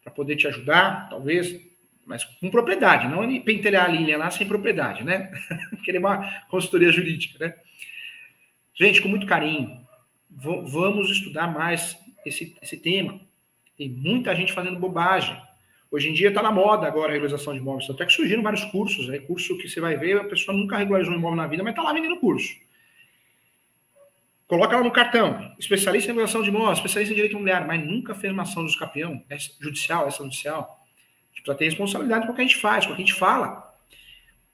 para poder te ajudar, talvez, mas com propriedade, não pentelhar a linha lá sem propriedade, né? Querer uma consultoria jurídica, né? Gente, com muito carinho, vamos estudar mais esse tema. Tem muita gente fazendo bobagem. Hoje em dia está na moda agora a regularização de imóveis. Até que surgiram vários cursos, né? Curso que você vai ver, a pessoa nunca regularizou um imóvel na vida, mas está lá vendendo curso. Coloca lá no cartão, especialista em regulação de imóveis, especialista em direito imobiliário, mas nunca fez uma ação de escapião, judicial, extrajudicial. A gente precisa ter responsabilidade com o que a gente faz, com o que a gente fala.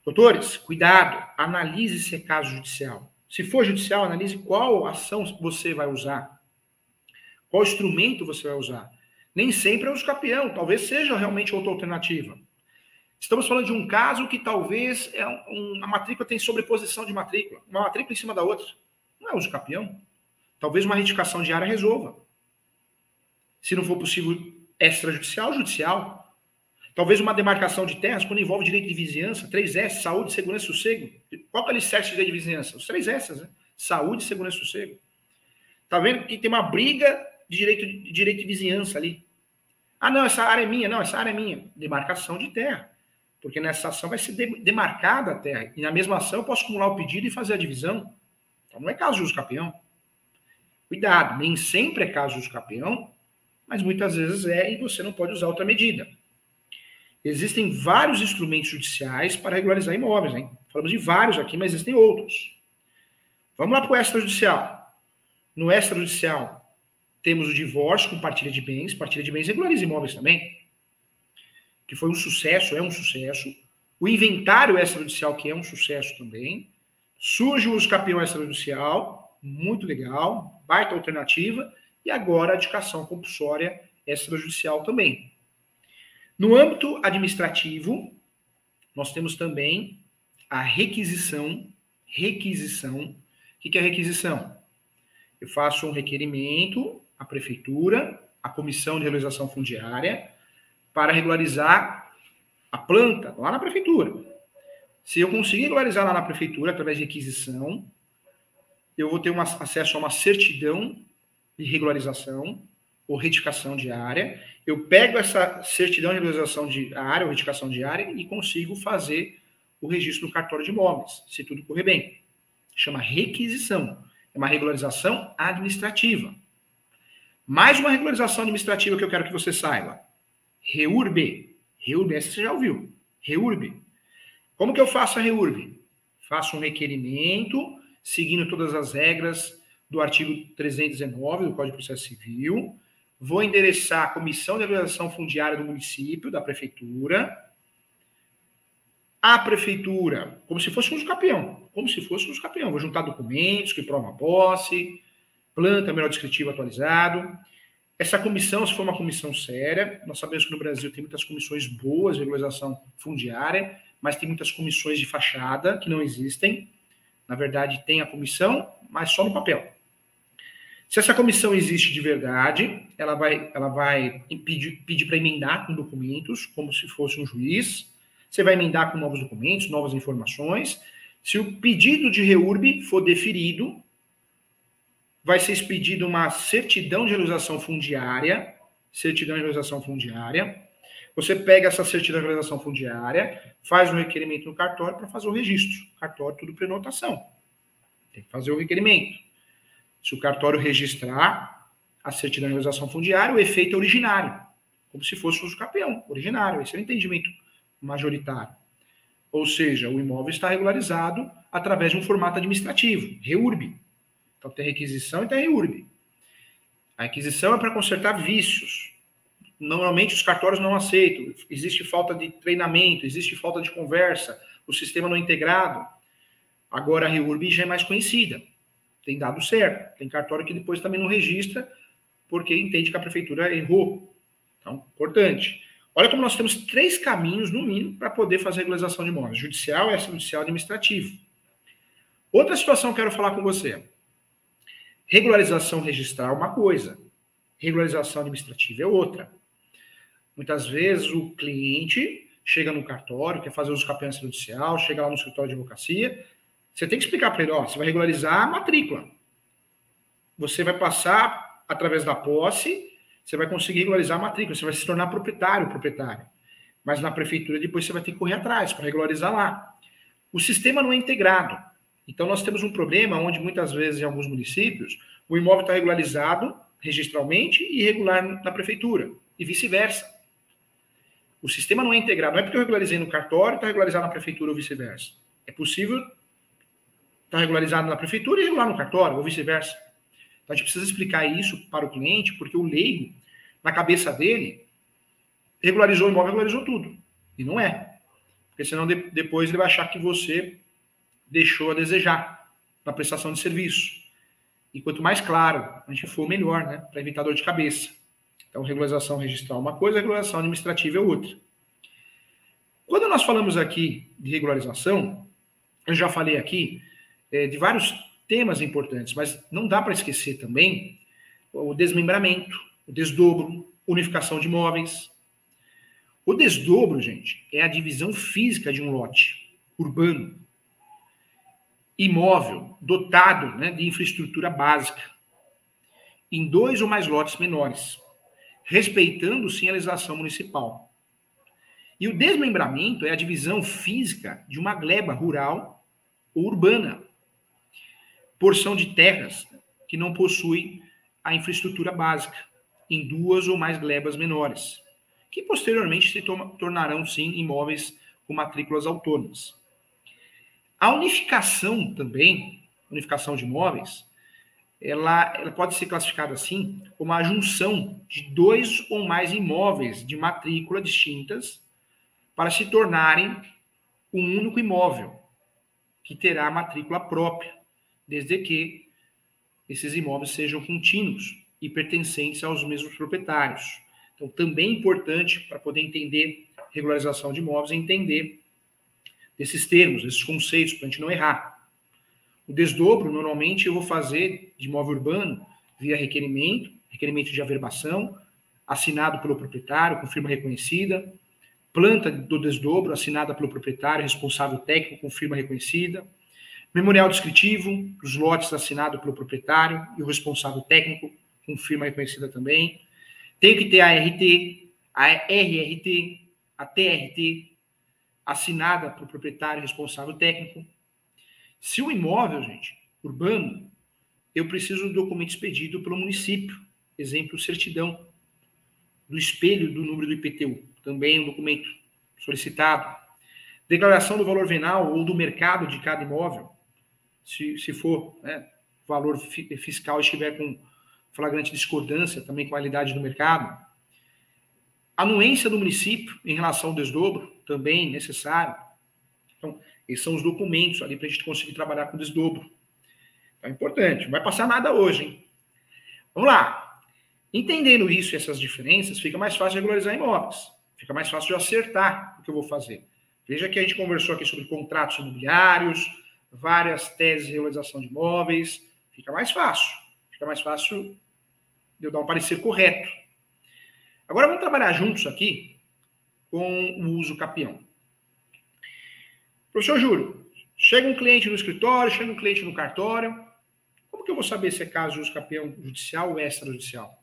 Doutores, cuidado, analise se é caso judicial. Se for judicial, analise qual ação você vai usar, qual instrumento você vai usar. Nem sempre é o escapião, talvez seja realmente outra alternativa. Estamos falando de um caso que talvez a matrícula tem sobreposição de matrícula, uma matrícula em cima da outra. Não é uso capião. Talvez uma retificação de área resolva. Se não for possível extrajudicial, judicial. Talvez uma demarcação de terras, quando envolve direito de vizinhança, 3S, saúde, segurança e sossego. Qual que é o alicerce de direito de vizinhança? Os 3S, né? Saúde, segurança e sossego. Tá vendo que tem uma briga de direito de vizinhança ali. Ah, não, essa área é minha. Não, essa área é minha. Demarcação de terra. Porque nessa ação vai ser demarcada a terra. E na mesma ação eu posso acumular o pedido e fazer a divisão. Então não é caso de uso capião. Cuidado, nem sempre é caso de uso capião, mas muitas vezes é e você não pode usar outra medida. Existem vários instrumentos judiciais para regularizar imóveis, hein? Falamos de vários aqui, mas existem outros. Vamos lá para o extrajudicial. No extrajudicial, temos o divórcio com partilha de bens. Partilha de bens regulariza imóveis também, que foi um sucesso, é um sucesso. O inventário extrajudicial, que é um sucesso também. Surge o uso capião extrajudicial, muito legal, baita alternativa, e agora a adjudicação compulsória extrajudicial também. No âmbito administrativo, nós temos também a requisição. Requisição. O que é requisição? Eu faço um requerimento à prefeitura, à comissão de regularização fundiária, para regularizar a planta lá na prefeitura. Se eu conseguir regularizar lá na prefeitura, através de requisição, eu vou ter acesso a uma certidão de regularização ou retificação de área. Eu pego essa certidão de regularização de área ou retificação de área e consigo fazer o registro no cartório de imóveis, se tudo correr bem. Chama requisição. É uma regularização administrativa. Mais uma regularização administrativa que eu quero que você saiba. REURB. REURB, essa você já ouviu. REURB. Como que eu faço a REURB? Faço um requerimento, seguindo todas as regras do artigo 319 do Código de Processo Civil. Vou endereçar a Comissão de Regularização Fundiária do município, da prefeitura. A prefeitura, como se fosse um uso capião. Como se fosse um uso capião. Vou juntar documentos que provam a posse, planta, melhor descritivo atualizado. Essa comissão, se for uma comissão séria, nós sabemos que no Brasil tem muitas comissões boas de regularização fundiária, mas tem muitas comissões de fachada que não existem. Na verdade, tem a comissão, mas só no papel. Se essa comissão existe de verdade, ela vai pedir para emendar com documentos, como se fosse um juiz. Você vai emendar com novos documentos, novas informações. Se o pedido de REURB for deferido, vai ser expedida uma certidão de regularização fundiária. Certidão de regularização fundiária. Você pega essa certidão de regularização fundiária, faz um requerimento no cartório para fazer o registro. Cartório, tudo prenotação. Tem que fazer o requerimento. Se o cartório registrar a certidão de regularização fundiária, o efeito é originário. Como se fosse um uso capião, originário. Esse é o entendimento majoritário. Ou seja, o imóvel está regularizado através de um formato administrativo, REURB. Então tem requisição e tem REURB. A requisição é para consertar vícios. Normalmente os cartórios não aceitam. Existe falta de treinamento, existe falta de conversa, o sistema não é integrado. Agora a REURB já é mais conhecida. Tem dado certo. Tem cartório que depois também não registra porque entende que a prefeitura errou. Então, importante. Olha como nós temos 3 caminhos, no mínimo, para poder fazer regularização de imóveis. Judicial, extrajudicial e administrativo. Outra situação que eu quero falar com você. Regularização registral é uma coisa. Regularização administrativa é outra. Muitas vezes o cliente chega no cartório, quer fazer uso capião extrajudicial, chega lá no escritório de advocacia, você tem que explicar para ele, ó, você vai regularizar a matrícula. Você vai passar através da posse, você vai conseguir regularizar a matrícula, você vai se tornar proprietário. Mas na prefeitura depois você vai ter que correr atrás para regularizar lá. O sistema não é integrado. Então nós temos um problema onde muitas vezes em alguns municípios o imóvel está regularizado registralmente e irregular na prefeitura e vice-versa. O sistema não é integrado. Não é porque eu regularizei no cartório, está regularizado na prefeitura ou vice-versa. É possível estar regularizado na prefeitura e regular no cartório, ou vice-versa. Então, a gente precisa explicar isso para o cliente, porque o leigo, na cabeça dele, regularizou o imóvel, regularizou tudo. E não é. Porque senão depois ele vai achar que você deixou a desejar na prestação de serviço. E quanto mais claro a gente for, melhor, né? Para evitar dor de cabeça. Então, regularização registral é uma coisa, regularização administrativa é outra. Quando nós falamos aqui de regularização, eu já falei aqui de vários temas importantes, mas não dá para esquecer também o desmembramento, o desdobro, unificação de imóveis. O desdobro, gente, é a divisão física de um lote urbano, imóvel, dotado, né, de infraestrutura básica, em 2 ou mais lotes menores, respeitando sim a legislação municipal. E o desmembramento é a divisão física de uma gleba rural ou urbana, porção de terras que não possui a infraestrutura básica, em 2 ou mais glebas menores, que posteriormente se tornarão, sim, imóveis com matrículas autônomas. A unificação também, unificação de imóveis, ela pode ser classificada assim como a junção de 2 ou mais imóveis de matrícula distintas para se tornarem um único imóvel, que terá matrícula própria, desde que esses imóveis sejam contínuos e pertencentes aos mesmos proprietários. Então, também é importante para poder entender regularização de imóveis, entender desses termos, esses conceitos, para a gente não errar. O desdobro, normalmente, eu vou fazer de imóvel urbano via requerimento de averbação, assinado pelo proprietário, com firma reconhecida, planta do desdobro, assinada pelo proprietário, responsável técnico, com firma reconhecida, memorial descritivo dos lotes assinado pelo proprietário e o responsável técnico, com firma reconhecida também. Tem que ter a RT, a RRT, a TRT, assinada pelo proprietário e responsável técnico. Se o imóvel, gente, urbano, eu preciso do documento expedido pelo município, exemplo, certidão, do espelho do número do IPTU, também um documento solicitado. Declaração do valor venal ou do mercado de cada imóvel, se for, né, valor fiscal estiver com flagrante discordância, também com a realidade do mercado. Anuência do município em relação ao desdobro, também necessário. Então, esses são os documentos ali para a gente conseguir trabalhar com desdobro. Então, é importante, não vai passar nada hoje, hein? Vamos lá. Entendendo isso e essas diferenças, fica mais fácil de regularizar imóveis. Fica mais fácil de acertar o que eu vou fazer. Veja que a gente conversou aqui sobre contratos imobiliários, várias teses de regularização de imóveis. Fica mais fácil. Fica mais fácil de eu dar um parecer correto. Agora vamos trabalhar juntos aqui com o uso capião. Professor Júlio, chega um cliente no escritório, chega um cliente no cartório. Como que eu vou saber se é caso de uso capião judicial ou extrajudicial?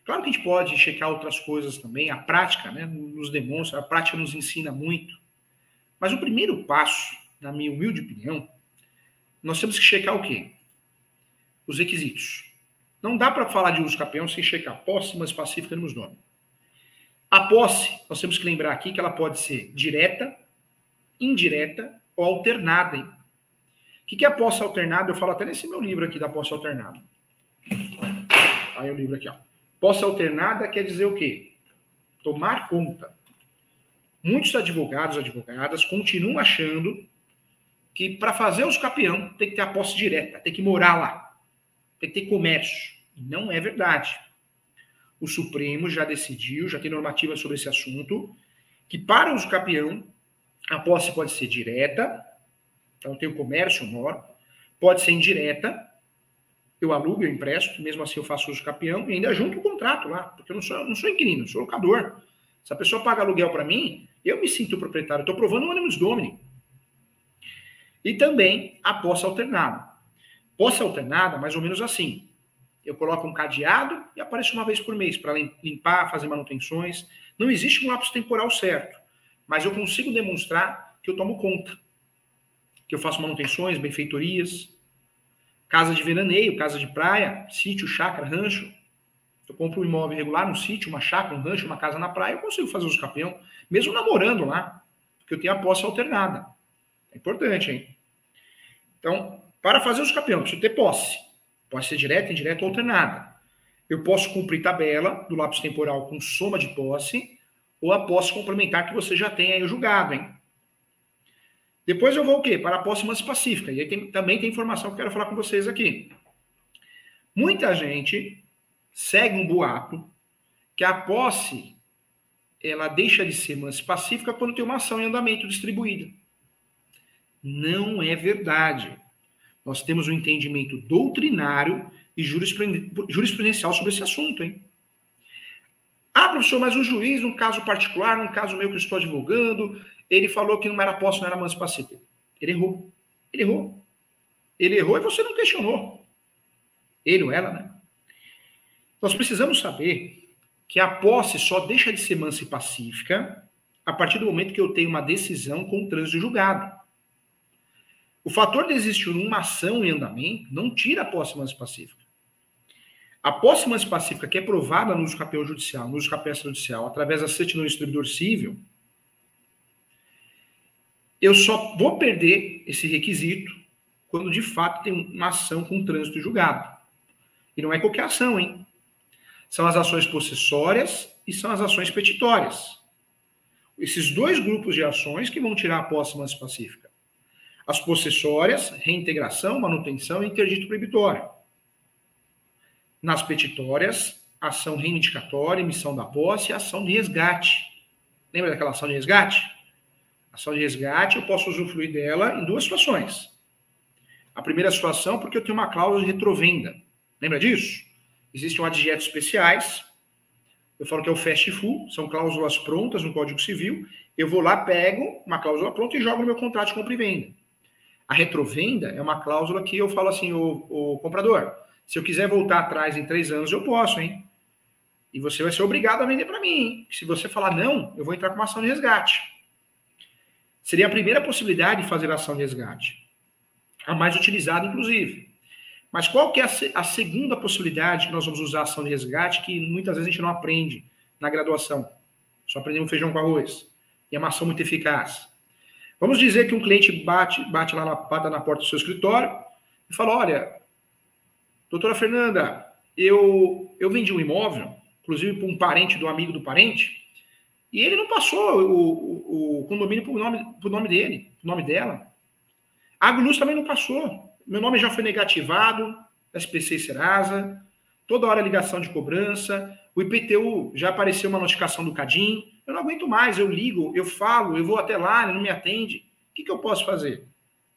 Claro que a gente pode checar outras coisas também. A prática, né, nos demonstra, a prática nos ensina muito. Mas o primeiro passo, na minha humilde opinião, nós temos que checar o quê? Os requisitos. Não dá para falar de uso capião sem checar posse, mas pacífica nos nomes. A posse, nós temos que lembrar aqui que ela pode ser direta, indireta ou alternada. Hein? O que é a posse alternada? Eu falo até nesse meu livro aqui da posse alternada. Aí o livro aqui, ó. Posse alternada quer dizer o quê? Tomar conta. Muitos advogados e advogadas continuam achando que para fazer uso capião tem que ter a posse direta, tem que morar lá, tem que ter comércio. E não é verdade. O Supremo já decidiu, já tem normativa sobre esse assunto, que para o uso capião a posse pode ser direta, então eu tenho comércio, eu moro, pode ser indireta, eu alugo, eu empresto, mesmo assim eu faço uso capião e ainda junto o contrato lá, porque eu não sou inquilino, eu sou locador. Se a pessoa paga aluguel para mim, eu me sinto proprietário, estou provando um animus domini. E também a posse alternada. Posse alternada, mais ou menos assim. Eu coloco um cadeado e apareço uma vez por mês para limpar, fazer manutenções. Não existe um lapso temporal certo, mas eu consigo demonstrar que eu tomo conta, que eu faço manutenções, benfeitorias, casa de veraneio, casa de praia, sítio, chácara, rancho. Eu compro um imóvel irregular, um sítio, uma chácara, um rancho, uma casa na praia, eu consigo fazer uso capião, mesmo namorando lá, porque eu tenho a posse alternada. É importante, hein? Então, para fazer uso capião, preciso ter posse. Pode ser direta, indireta ou alternada. Eu posso cumprir tabela do lápis temporal com soma de posse ou a posse complementar que você já tem aí julgado, hein? Depois eu vou o quê? Para a posse mansa pacífica. E aí também tem informação que eu quero falar com vocês aqui. Muita gente segue um boato que a posse ela deixa de ser mansa pacífica quando tem uma ação em andamento distribuída. Não é verdade. Nós temos um entendimento doutrinário e jurisprudencial sobre esse assunto, hein? Ah, professor, mas o juiz, num caso particular, num caso meu que eu estou advogando, ele falou que não era posse, não era mansa pacífica. Ele errou. Ele errou. Ele errou e você não questionou. Ele ou ela, né? Nós precisamos saber que a posse só deixa de ser mansa e pacífica a partir do momento que eu tenho uma decisão com trânsito julgado. O fator de existir uma ação em andamento não tira a posse mansa e pacífica. A posse mansa e pacífica que é provada no uso capião judicial, no uso capião extrajudicial, através da certidão do distribuidor civil, eu só vou perder esse requisito quando de fato tem uma ação com trânsito julgado. E não é qualquer ação, hein? São as ações possessórias e são as ações petitórias. Esses dois grupos de ações que vão tirar a posse mansa e pacífica. As possessórias, reintegração, manutenção e interdito proibitório. Nas petitórias, ação reivindicatória, emissão da posse e ação de resgate. Lembra daquela ação de resgate? Ação de resgate, eu posso usufruir dela em duas situações. A primeira situação, porque eu tenho uma cláusula de retrovenda. Lembra disso? Existem adjetos especiais. Eu falo que é o fast full, são cláusulas prontas no Código Civil. Eu vou lá, pego uma cláusula pronta e jogo no meu contrato de compra e venda. A retrovenda é uma cláusula que eu falo assim, o comprador, se eu quiser voltar atrás em 3 anos, eu posso, hein? E você vai ser obrigado a vender para mim, hein? Se você falar não, eu vou entrar com uma ação de resgate. Seria a primeira possibilidade de fazer a ação de resgate. A mais utilizada, inclusive. Mas qual que é a segunda possibilidade que nós vamos usar a ação de resgate, que muitas vezes a gente não aprende na graduação? Só aprendemos feijão com arroz. E é uma ação muito eficaz. Vamos dizer que um cliente bate lá na porta do seu escritório e fala, olha, doutora Fernanda, eu vendi um imóvel, inclusive para um parente do amigo do parente, e ele não passou o condomínio pro nome dele, pro nome dela. A Agroluz também não passou. Meu nome já foi negativado, SPC e Serasa, toda hora ligação de cobrança, o IPTU já apareceu uma notificação do CADIM, eu não aguento mais, eu ligo, eu falo, eu vou até lá, ele não me atende. O que eu posso fazer?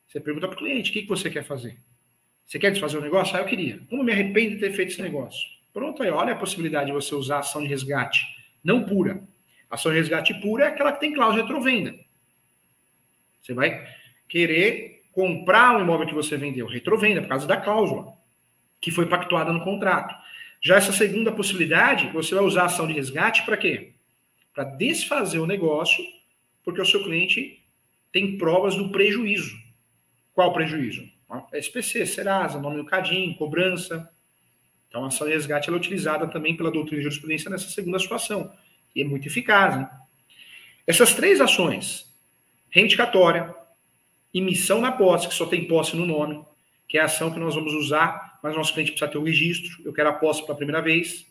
Você pergunta para o cliente, o que você quer fazer? Você quer desfazer o negócio? Ah, eu queria. Como me arrependo de ter feito esse negócio? Pronto, aí olha a possibilidade de você usar a ação de resgate, não pura. A ação de resgate pura é aquela que tem cláusula de retrovenda. Você vai querer comprar o imóvel que você vendeu, retrovenda, por causa da cláusula que foi pactuada no contrato. Já essa segunda possibilidade, você vai usar a ação de resgate para quê? Para desfazer o negócio, porque o seu cliente tem provas do prejuízo. Qual prejuízo? SPC, Serasa, nome do CADIM, cobrança. Então, a ação de resgate ela é utilizada também pela doutrina de jurisprudência nessa segunda situação. E é muito eficaz, hein? Essas 3 ações, reivindicatória, emissão na posse, que só tem posse no nome, que é a ação que nós vamos usar, mas nosso cliente precisa ter o registro. Eu quero a posse pela primeira vez.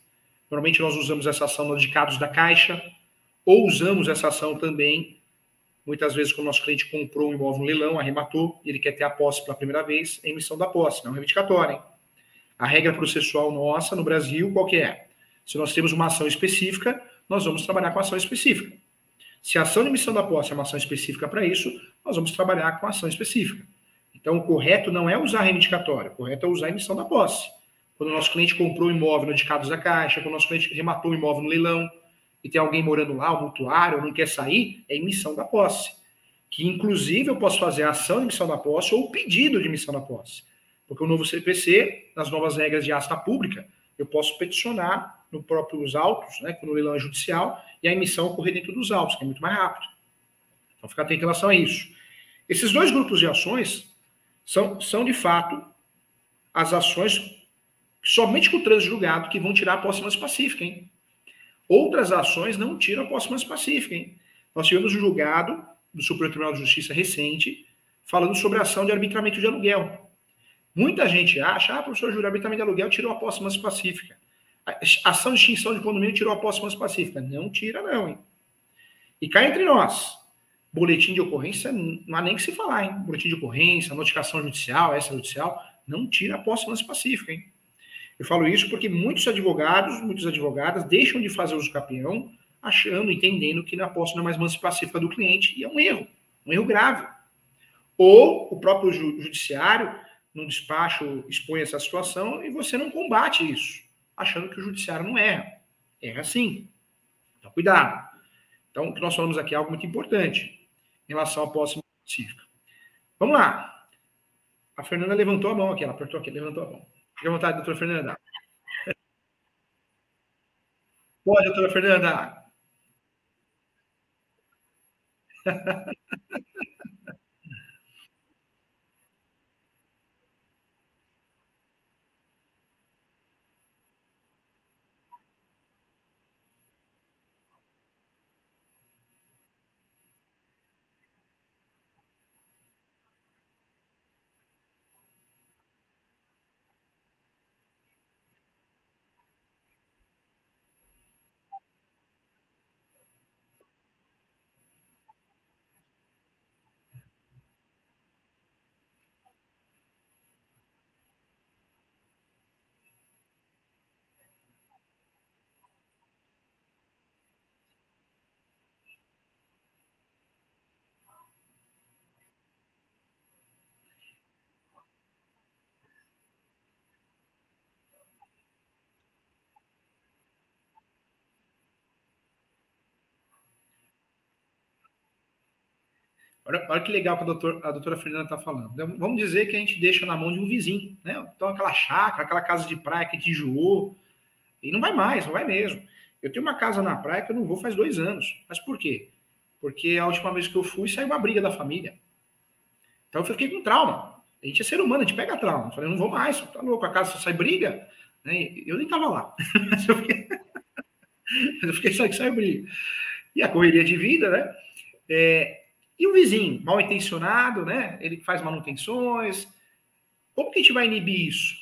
Normalmente nós usamos essa ação nos dedicados da Caixa, ou usamos essa ação também, muitas vezes, quando o nosso cliente comprou um imóvel no leilão, arrematou, e ele quer ter a posse pela primeira vez, é a emissão da posse, não reivindicatória, hein? A regra processual nossa no Brasil, qual que é? Se nós temos uma ação específica, nós vamos trabalhar com a ação específica. Se a ação de emissão da posse é uma ação específica para isso, nós vamos trabalhar com a ação específica. Então, o correto não é usar a reivindicatória, o correto é usar a emissão da posse. Quando o nosso cliente comprou um imóvel no dedicados da Caixa, quando o nosso cliente rematou um imóvel no leilão, e tem alguém morando lá, o mutuário, ou não quer sair, é emissão da posse. Que, inclusive, eu posso fazer a ação de emissão da posse ou o pedido de emissão da posse. Porque o novo CPC, nas novas regras de asta pública, eu posso peticionar no próprios autos, né, quando o leilão é judicial, e a emissão ocorrer dentro dos autos, que é muito mais rápido. Então, fica atento em relação a isso. Esses 2 grupos de ações são de fato, as ações Somente com o trânsito julgado que vão tirar a posse mais pacífica, hein? Outras ações não tiram a posse mais pacífica, hein? Nós tivemos um julgado do Supremo Tribunal de Justiça recente falando sobre a ação de arbitramento de aluguel. Muita gente acha, professor Júlio, arbitramento de aluguel tirou a posse mais pacífica. A ação de extinção de condomínio tirou a posse mais pacífica. Não tira, não, hein? E cá entre nós, boletim de ocorrência, não há nem que se falar, hein? Boletim de ocorrência, notificação judicial, extrajudicial, não tira a posse mais pacífica, hein? Eu falo isso porque muitos advogados, muitas advogadas deixam de fazer uso capião, achando, entendendo que a posse não é mais mansa e pacífica do cliente, e é um erro grave. Ou o próprio judiciário, no despacho, expõe essa situação e você não combate isso, achando que o judiciário não erra. Erra sim. Então, cuidado. Então, o que nós falamos aqui é algo muito importante em relação à posse pacífica. Vamos lá. A Fernanda levantou a mão aqui, ela apertou aqui, levantou a mão. Fique à vontade, doutora Fernanda. Pode, doutora Fernanda. Olha que legal que a doutora Fernanda está falando. Então, vamos dizer que a gente deixa na mão de um vizinho, né? Então, aquela chácara, aquela casa de praia que te enjoou, e não vai mais, não vai mesmo. Eu tenho uma casa na praia que eu não vou faz 2 anos. Mas por quê? Porque a última vez que eu fui, saiu uma briga da família. Então, eu fiquei com trauma. A gente é ser humano, a gente pega trauma. Eu falei, não vou mais, tá louco, a casa só sai briga. Né? Eu nem tava lá. Mas eu fiquei só que sai briga. E a correria de vida, né? E o vizinho, mal intencionado, né? Ele faz manutenções. Como que a gente vai inibir isso?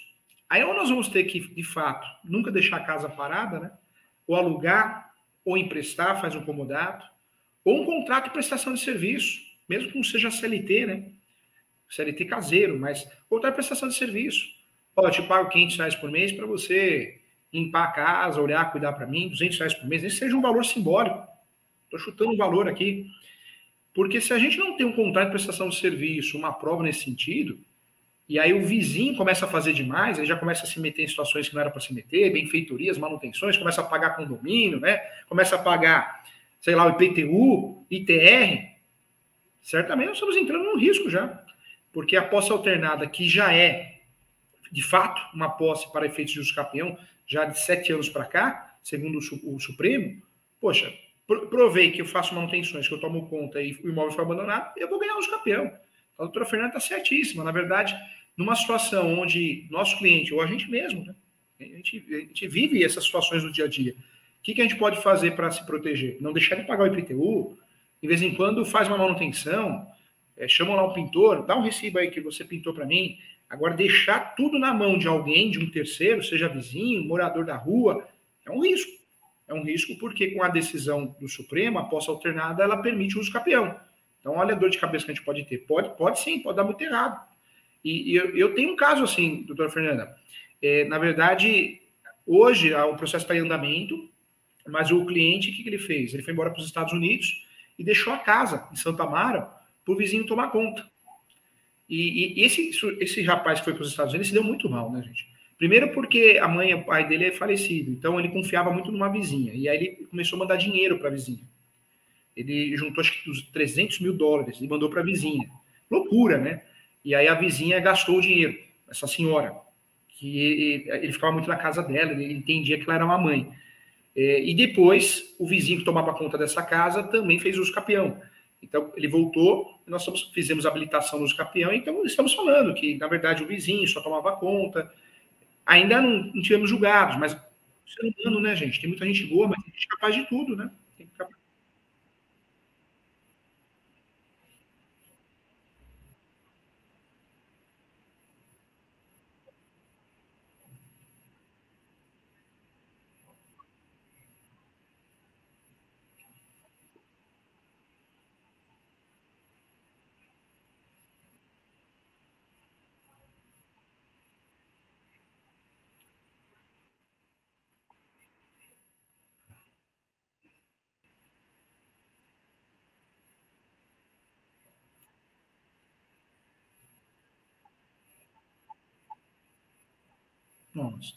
Aí ou nós vamos ter que, de fato, nunca deixar a casa parada, né? Ou alugar, ou emprestar, faz um comodato, ou um contrato de prestação de serviço, mesmo que não seja CLT, né? CLT caseiro, mas contrato de prestação de serviço. Ó, eu te pago R$500 por mês para você limpar a casa, olhar, cuidar para mim, R$200 por mês, nem seja um valor simbólico. Estou chutando um valor aqui. Porque se a gente não tem um contrato de prestação de serviço, uma prova nesse sentido, e aí o vizinho começa a fazer demais, ele já começa a se meter em situações que não era para se meter, benfeitorias, manutenções, começa a pagar condomínio, né? Começa a pagar, sei lá, o IPTU, ITR, certamente nós estamos entrando num risco já. Porque a posse alternada, que já é, de fato, uma posse para efeitos de usucapião, já de 7 anos para cá, segundo o Supremo, poxa, provei que eu faço manutenções, que eu tomo conta e o imóvel foi abandonado, eu vou ganhar o usucapião. A doutora Fernanda está certíssima. Na verdade, numa situação onde nosso cliente, ou a gente mesmo, né, a gente vive essas situações no dia a dia. O que a gente pode fazer para se proteger? Não deixar de pagar o IPTU, de vez em quando faz uma manutenção, chama lá um pintor, dá um recibo aí que você pintou para mim. Agora, deixar tudo na mão de alguém, de um terceiro, seja vizinho, morador da rua, é um risco. É um risco porque com a decisão do Supremo, a posse alternada, ela permite o usucapião. Então, olha a dor de cabeça que a gente pode ter. Pode sim, pode dar muito errado. E eu tenho um caso assim, doutora Fernanda. Na verdade, hoje o processo está em andamento, mas o cliente, o que ele fez? Ele foi embora para os Estados Unidos e deixou a casa em Santa Amaro para o vizinho tomar conta. E esse rapaz que foi para os Estados Unidos se deu muito mal, né, gente? Primeiro porque a mãe e o pai dele é falecido, então ele confiava muito numa vizinha. E aí ele começou a mandar dinheiro para a vizinha. Ele juntou acho que uns $300 mil e mandou para a vizinha. Loucura, né? E aí a vizinha gastou o dinheiro, essa senhora, que ele ficava muito na casa dela, ele entendia que ela era uma mãe. E depois, o vizinho que tomava conta dessa casa também fez uso capião. Então, ele voltou, nós fizemos a habilitação no uso capião, então estamos falando que, na verdade, o vizinho só tomava conta. Ainda não tivemos julgados, mas ser humano, né, gente? Tem muita gente boa, mas tem gente capaz de tudo, né? Nossa.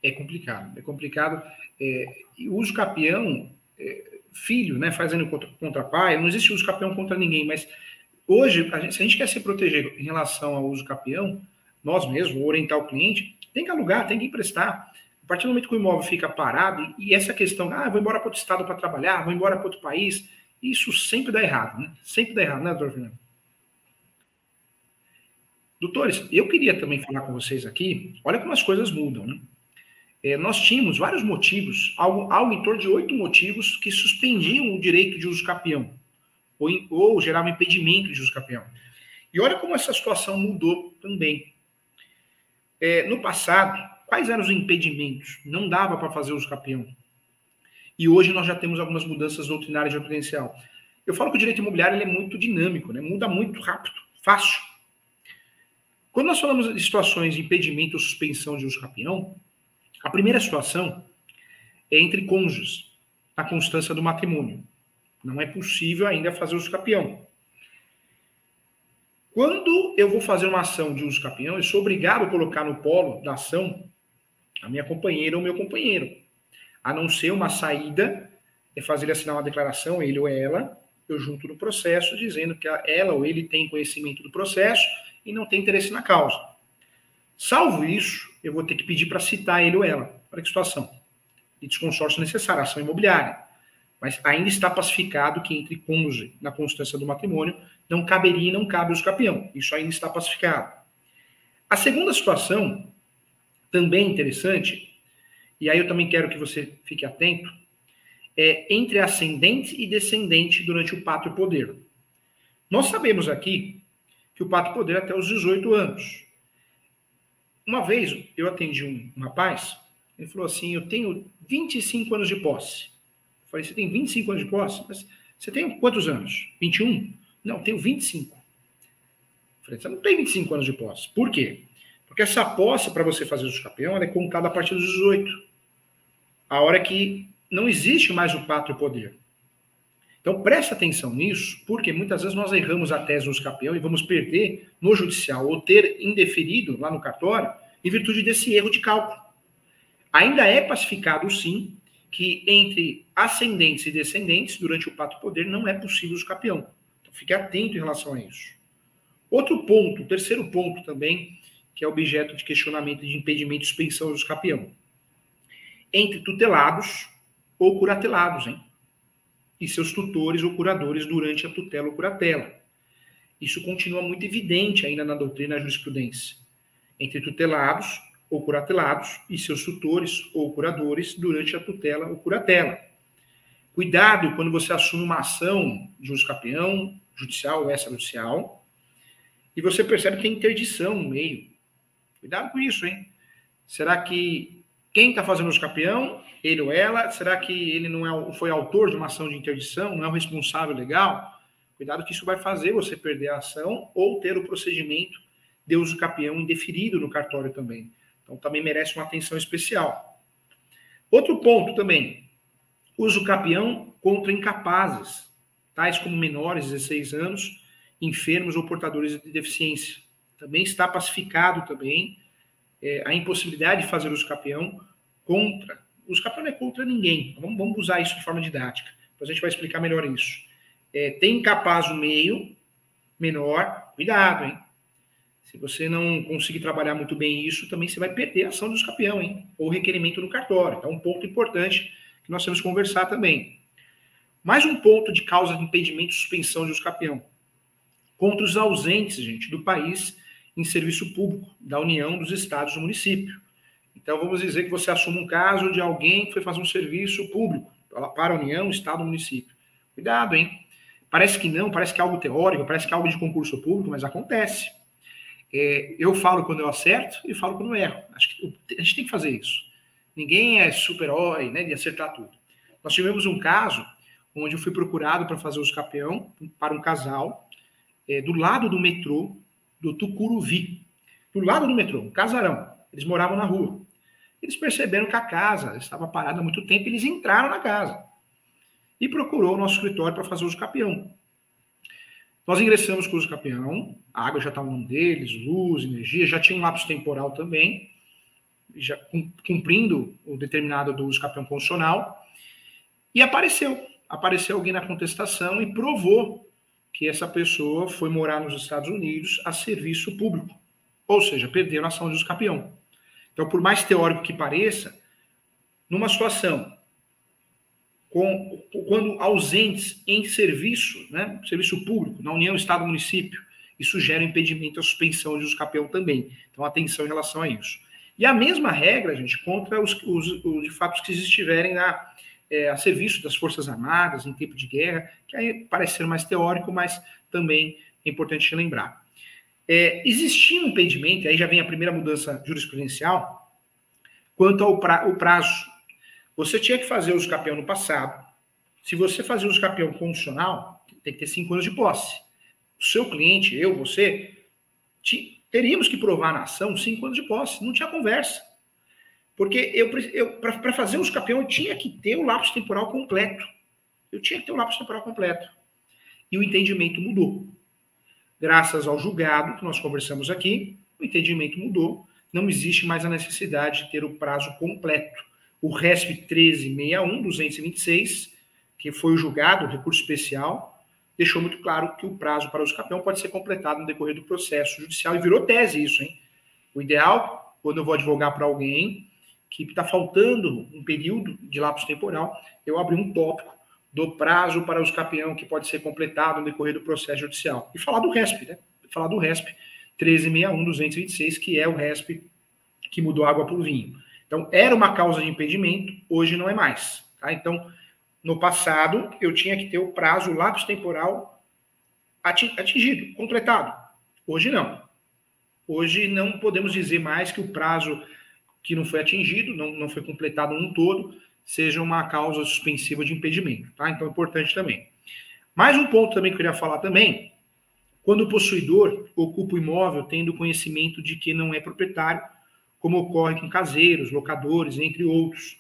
É complicado, é complicado. E o uso capião, filho, né, fazendo contra pai, não existe uso capião contra ninguém, mas hoje, se a gente quer se proteger em relação ao uso capião, nós mesmos, orientar o cliente, tem que alugar, tem que emprestar. A partir do momento que o imóvel fica parado, e essa questão, vou embora para outro estado para trabalhar, vou embora para outro país, isso sempre dá errado, né? Sempre dá errado, né, doutor Fernando? Doutores, eu queria também falar com vocês aqui, olha como as coisas mudam, né? Nós tínhamos vários motivos, algo em torno de 8 motivos que suspendiam o direito de uso capião, ou geravam impedimento de uso capião. E olha como essa situação mudou também. No passado, quais eram os impedimentos? Não dava para fazer uso capião. E hoje nós já temos algumas mudanças doutrinárias de potencial. Eu falo que o direito imobiliário ele é muito dinâmico, né? Muda muito rápido, fácil. Quando nós falamos de situações de impedimento ou suspensão de uso capião, a primeira situação é entre cônjuges, na constância do matrimônio. Não é possível ainda fazer uso capião. Quando eu vou fazer uma ação de uso capião, eu sou obrigado a colocar no polo da ação a minha companheira ou meu companheiro. A não ser uma saída, é fazer ele assinar uma declaração, ele ou ela, eu junto no processo, dizendo que ela ou ele tem conhecimento do processo e não tem interesse na causa. Salvo isso, eu vou ter que pedir para citar ele ou ela. Olha que situação. E desconsórcio necessário, ação imobiliária. Mas ainda está pacificado que entre cônjuge na constância do matrimônio não caberia e não cabe uso capião. Isso ainda está pacificado. A segunda situação, também interessante, e aí eu também quero que você fique atento, é entre ascendente e descendente durante o pátrio poder. Nós sabemos aqui que o pátrio poder é até os 18 anos. Uma vez eu atendi um rapaz, ele falou assim, eu tenho 25 anos de posse. Eu falei, você tem 25 anos de posse? Mas você tem quantos anos? 21? Não, tenho 25. Eu falei, você não tem 25 anos de posse. Por quê? Porque essa posse, para você fazer o capião, ela é contada a partir dos 18. A hora que não existe mais o pátrio poder. Então, presta atenção nisso, porque muitas vezes nós erramos a tese do capião e vamos perder no judicial ou ter indeferido lá no cartório em virtude desse erro de cálculo. Ainda é pacificado, sim, que entre ascendentes e descendentes, durante o pátrio poder, não é possível o capião. Então, fique atento em relação a isso. Outro ponto, terceiro ponto também, que é objeto de questionamento de impedimento de suspensão do capião. Entre tutelados ou curatelados, hein? E seus tutores ou curadores durante a tutela ou curatela. Isso continua muito evidente ainda na doutrina e na jurisprudência, entre tutelados ou curatelados e seus tutores ou curadores durante a tutela ou curatela. Cuidado quando você assume uma ação de uso capião, judicial ou extrajudicial, e você percebe que tem interdição no meio. Cuidado com isso, hein? Será que quem está fazendo uso capião, ele ou ela, será que ele não foi autor de uma ação de interdição, não é o responsável legal? Cuidado que isso vai fazer você perder a ação ou ter o procedimento de uso capião indeferido no cartório também. Então, também merece uma atenção especial. Outro ponto também, uso capião contra incapazes, tais como menores de 16 anos, enfermos ou portadores de deficiência. Também está pacificado também a impossibilidade de fazer uso capião contra. Uso capião não é contra ninguém. Vamos usar isso de forma didática. Depois a gente vai explicar melhor isso. Tem incapaz no meio, menor, cuidado, hein? Se você não conseguir trabalhar muito bem isso, também você vai perder a ação do uso capião, hein? Ou requerimento no cartório. Então, um ponto importante que nós temos que conversar também. Mais um ponto de causa de impedimento e suspensão de uso capião. Contra os ausentes, gente, do país em serviço público, da União, dos estados, do município. Então, vamos dizer que você assume um caso de alguém que foi fazer um serviço público para a União, estado, município. Cuidado, hein? Parece que não, parece que é algo teórico, parece que é algo de concurso público, mas acontece. Eu falo quando eu acerto e falo quando eu erro. Acho que a gente tem que fazer isso. Ninguém é super-herói, né, de acertar tudo. Nós tivemos um caso onde eu fui procurado para fazer uso capião para um casal do lado do metrô do Tucuruvi. Do lado do metrô, um casarão. Eles moravam na rua. Eles perceberam que a casa estava parada há muito tempo e eles entraram na casa. E procurou o nosso escritório para fazer uso capião. Nós ingressamos com o uso capião, a água já estava no nome deles, luz, energia, já tinha um lapso temporal também, já cumprindo o determinado do uso capião constitucional, e apareceu alguém na contestação e provou que essa pessoa foi morar nos Estados Unidos a serviço público, ou seja, perdeu a ação de uso capião. Então, por mais teórico que pareça, numa situação quando ausentes em serviço, né, serviço público, na União, Estado, Município, isso gera impedimento à suspensão de uso capião também. Então, atenção em relação a isso. E a mesma regra, gente, contra os de fato que estiverem a serviço das Forças Armadas, em tempo de guerra, que aí parece ser mais teórico, mas também é importante lembrar. Existia um impedimento, aí já vem a primeira mudança jurisprudencial, quanto ao prazo. Você tinha que fazer uso capião no passado. Se você fazer uso capião condicional, tem que ter 5 anos de posse. O seu cliente, eu, você, teríamos que provar na ação 5 anos de posse. Não tinha conversa. Porque para fazer uso capião, eu tinha que ter o lapso temporal completo. E o entendimento mudou. Graças ao julgado que nós conversamos aqui, o entendimento mudou. Não existe mais a necessidade de ter o prazo completo. O RESP 1361/226, que foi o julgado, o recurso especial, deixou muito claro que o prazo para o uso capião pode ser completado no decorrer do processo judicial, e virou tese isso, hein? O ideal, quando eu vou advogar para alguém que está faltando um período de lapso temporal, eu abri um tópico do prazo para o uso capião que pode ser completado no decorrer do processo judicial. E falar do RESP, né? Falar do RESP 1361/226, que é o RESP que mudou água para o vinho. Então, era uma causa de impedimento, hoje não é mais. Tá? Então, no passado, eu tinha que ter o prazo, o lapso temporal atingido, completado. Hoje não. Hoje não podemos dizer mais que o prazo que não foi atingido, não foi completado num todo, seja uma causa suspensiva de impedimento. Tá? Então, é importante também. Mais um ponto também que eu queria falar também, quando o possuidor ocupa o imóvel tendo conhecimento de que não é proprietário, como ocorre com caseiros, locadores, entre outros.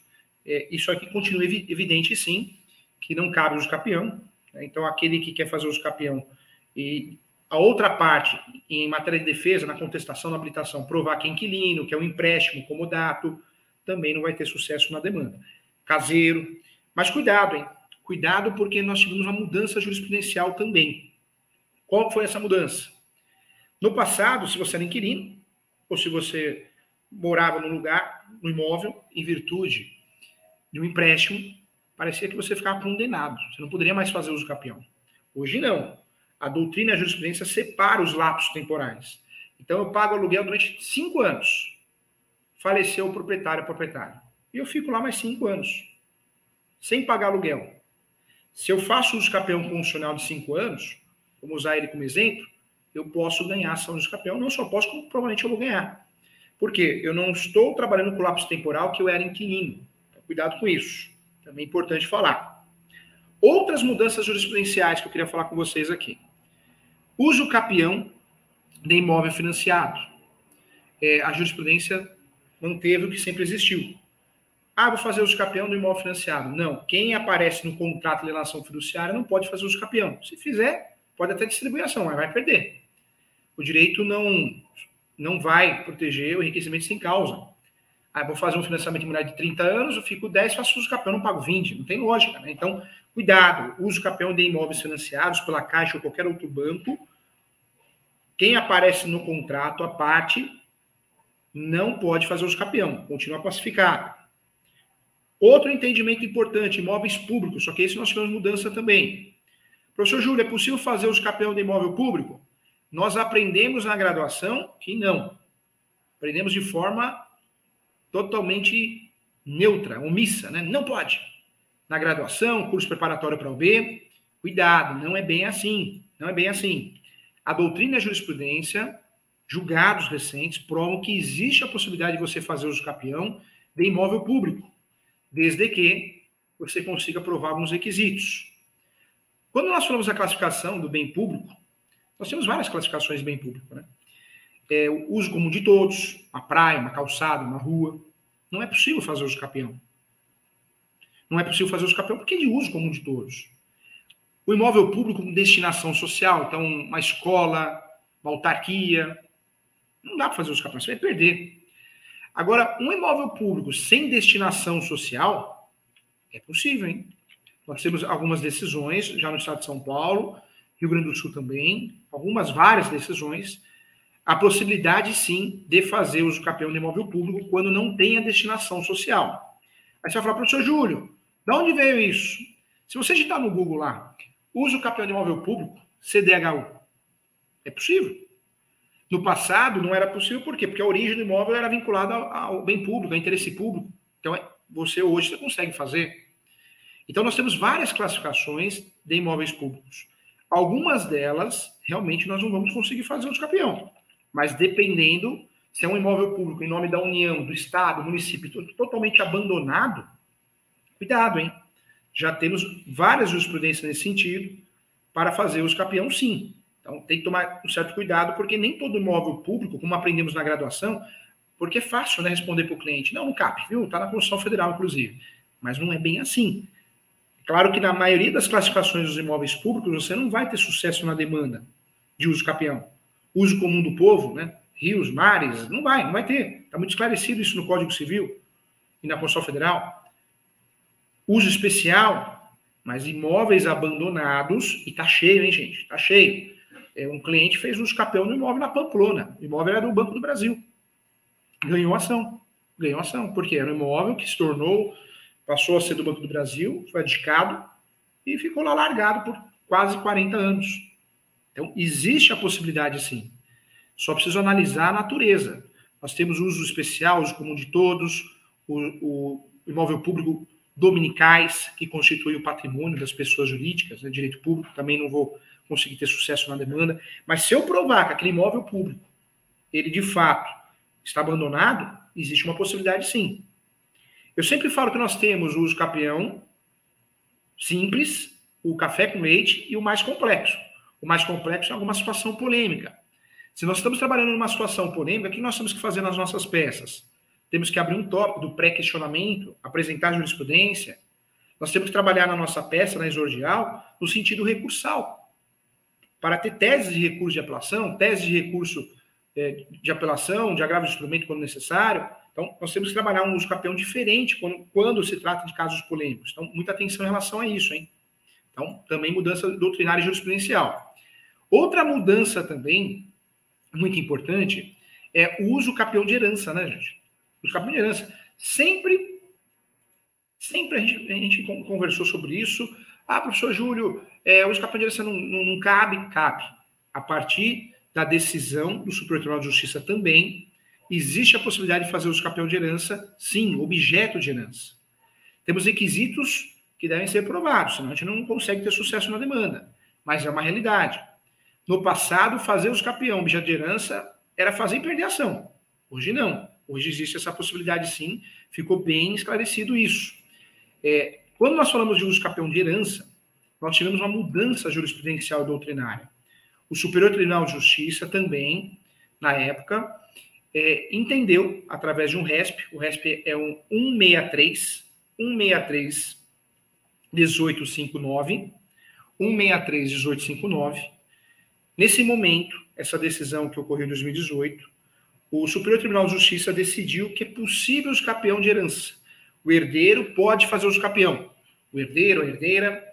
Isso aqui continua evidente, sim, que não cabe o uso capião. Né? Então, aquele que quer fazer o uso capião e a outra parte, em matéria de defesa, na contestação, na habilitação, provar que é inquilino, que é um empréstimo, comodato, também não vai ter sucesso na demanda. Caseiro. Mas cuidado, hein? Cuidado, porque nós tivemos uma mudança jurisprudencial também. Qual foi essa mudança? No passado, se você era inquilino, ou se você morava no lugar, no imóvel, em virtude de um empréstimo, parecia que você ficava condenado. Você não poderia mais fazer uso capião. Hoje não. A doutrina e a jurisprudência separam os lapsos temporais. Então, eu pago aluguel durante 5 anos. Faleceu o proprietário, e eu fico lá mais 5 anos, sem pagar aluguel. Se eu faço uso capião constitucional de 5 anos, vamos usar ele como exemplo, eu posso ganhar ação de uso capião, não só posso, como provavelmente eu vou ganhar. Por quê? Eu não estou trabalhando com lapso temporal que eu era inquilino. Então, cuidado com isso. Também é importante falar. Outras mudanças jurisprudenciais que eu queria falar com vocês aqui. Uso capião de imóvel financiado. A jurisprudência manteve o que sempre existiu. Vou fazer uso capião do imóvel financiado. Não. Quem aparece no contrato de alienação fiduciária não pode fazer uso capião. Se fizer, pode até distribuir a ação, mas vai perder. O direito não vai proteger o enriquecimento sem causa. Vou fazer um financiamento imobiliário de 30 anos, eu fico 10, faço uso capião, não pago 20. Não tem lógica, né? Então, cuidado. Uso capião de imóveis financiados pela Caixa ou qualquer outro banco. Quem aparece no contrato, a parte, não pode fazer uso capião. Continua pacificado. Outro entendimento importante, imóveis públicos, só que esse nós tivemos mudança também. Professor Júlio, é possível fazer uso capião de imóvel público? Nós aprendemos na graduação que não. Aprendemos de forma totalmente neutra, omissa, né? Não pode. Na graduação, curso preparatório para OB, cuidado, não é bem assim. Não é bem assim. A doutrina e a jurisprudência, julgados recentes, provam que existe a possibilidade de você fazer uso capião de imóvel público, desde que você consiga provar alguns requisitos. Quando nós falamos da classificação do bem público, nós temos várias classificações de bem público, né? O uso comum de todos, uma praia, uma calçada, uma rua. Não é possível fazer uso capião. Não é possível fazer uso capião porque é de uso comum de todos. O imóvel público com destinação social, então uma escola, uma autarquia, não dá para fazer uso capião, você vai perder. Agora, um imóvel público sem destinação social, é possível, hein? Nós temos algumas decisões, já no estado de São Paulo, Rio Grande do Sul também, várias decisões, a possibilidade, sim, de fazer uso capião de imóvel público quando não tem a destinação social. Aí você vai falar, professor Júlio, de onde veio isso? Se você digitar no Google lá, uso capião de imóvel público, CDHU, é possível. No passado não era possível, por quê? Porque a origem do imóvel era vinculada ao bem público, ao interesse público. Então, você consegue fazer. Então, nós temos várias classificações de imóveis públicos. Algumas delas, realmente, nós não vamos conseguir fazer uso capião. Mas dependendo, se é um imóvel público em nome da União, do Estado, do município, totalmente abandonado, cuidado, hein? Já temos várias jurisprudências nesse sentido para fazer uso capião, sim. Então, tem que tomar um certo cuidado, porque nem todo imóvel público, como aprendemos na graduação, porque é fácil, né, responder para o cliente. Não cabe, viu? Está na Constituição Federal, inclusive. Mas não é bem assim. Claro que na maioria das classificações dos imóveis públicos, você não vai ter sucesso na demanda de uso capião. Uso comum do povo, né? Rios, mares, não vai ter. Está muito esclarecido isso no Código Civil e na Constituição Federal. Uso especial, mas imóveis abandonados, e está cheio, hein, gente? Está cheio. Um cliente fez uso capião no imóvel na Pamplona. O imóvel era do Banco do Brasil. Ganhou ação. Porque era um imóvel que se tornou, passou a ser do Banco do Brasil, foi adjudicado e ficou lá largado por quase 40 anos. Então, existe a possibilidade, sim. Só preciso analisar a natureza. Nós temos uso especial, uso comum de todos, o imóvel público dominicais, que constitui o patrimônio das pessoas jurídicas, né, direito público, também não vou conseguir ter sucesso na demanda. Mas se eu provar que aquele imóvel público, ele de fato está abandonado, existe uma possibilidade, sim. Eu sempre falo que nós temos o uso capião simples, o café com leite e o mais complexo. O mais complexo é alguma situação polêmica. Se nós estamos trabalhando numa situação polêmica, o que nós temos que fazer nas nossas peças? Temos que abrir um tópico do pré-questionamento, apresentar jurisprudência. Nós temos que trabalhar na nossa peça, na exordial, no sentido recursal, para ter teses de recurso de apelação, teses de recurso de apelação, de agravo de instrumento quando necessário. Então, nós temos que trabalhar um uso capião diferente quando se trata de casos polêmicos. Então, muita atenção em relação a isso, hein? Então, também mudança doutrinária e jurisprudencial. Outra mudança também, muito importante, é o uso capião de herança, né, gente? O uso capião de herança. Sempre a gente conversou sobre isso. Professor Júlio, o uso capião de herança não cabe? Cabe. A partir da decisão do Superior Tribunal de Justiça também, existe a possibilidade de fazer uso capião de herança, sim, objeto de herança. Temos requisitos que devem ser provados, senão a gente não consegue ter sucesso na demanda. Mas é uma realidade. No passado, fazer uso capião, objeto de herança, era fazer e perder a ação. Hoje não. Hoje existe essa possibilidade, sim. Ficou bem esclarecido isso. Quando nós falamos de uso capião de herança, nós tivemos uma mudança jurisprudencial e doutrinária. O Superior Tribunal de Justiça também, na época, entendeu, através de um RESP, o RESP é um 163-1859, 163-1859. Nesse momento, essa decisão que ocorreu em 2018, o Superior Tribunal de Justiça decidiu que é possível uso capião de herança. O herdeiro pode fazer uso capião. O herdeiro, a herdeira,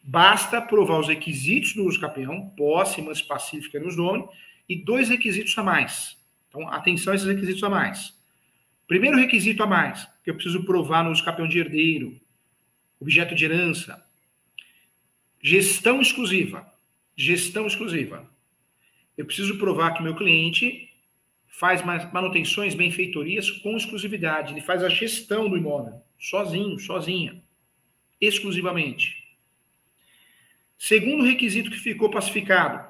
basta provar os requisitos do uso capião, posse, mansa pacífica nos nomes, e 2 requisitos a mais. Então, atenção a esses requisitos a mais. Primeiro requisito a mais, que eu preciso provar no uso capião de herdeiro, objeto de herança, gestão exclusiva. Gestão exclusiva. Eu preciso provar que o meu cliente faz manutenções, benfeitorias com exclusividade. Ele faz a gestão do imóvel, sozinho, sozinha, exclusivamente. Segundo requisito que ficou pacificado,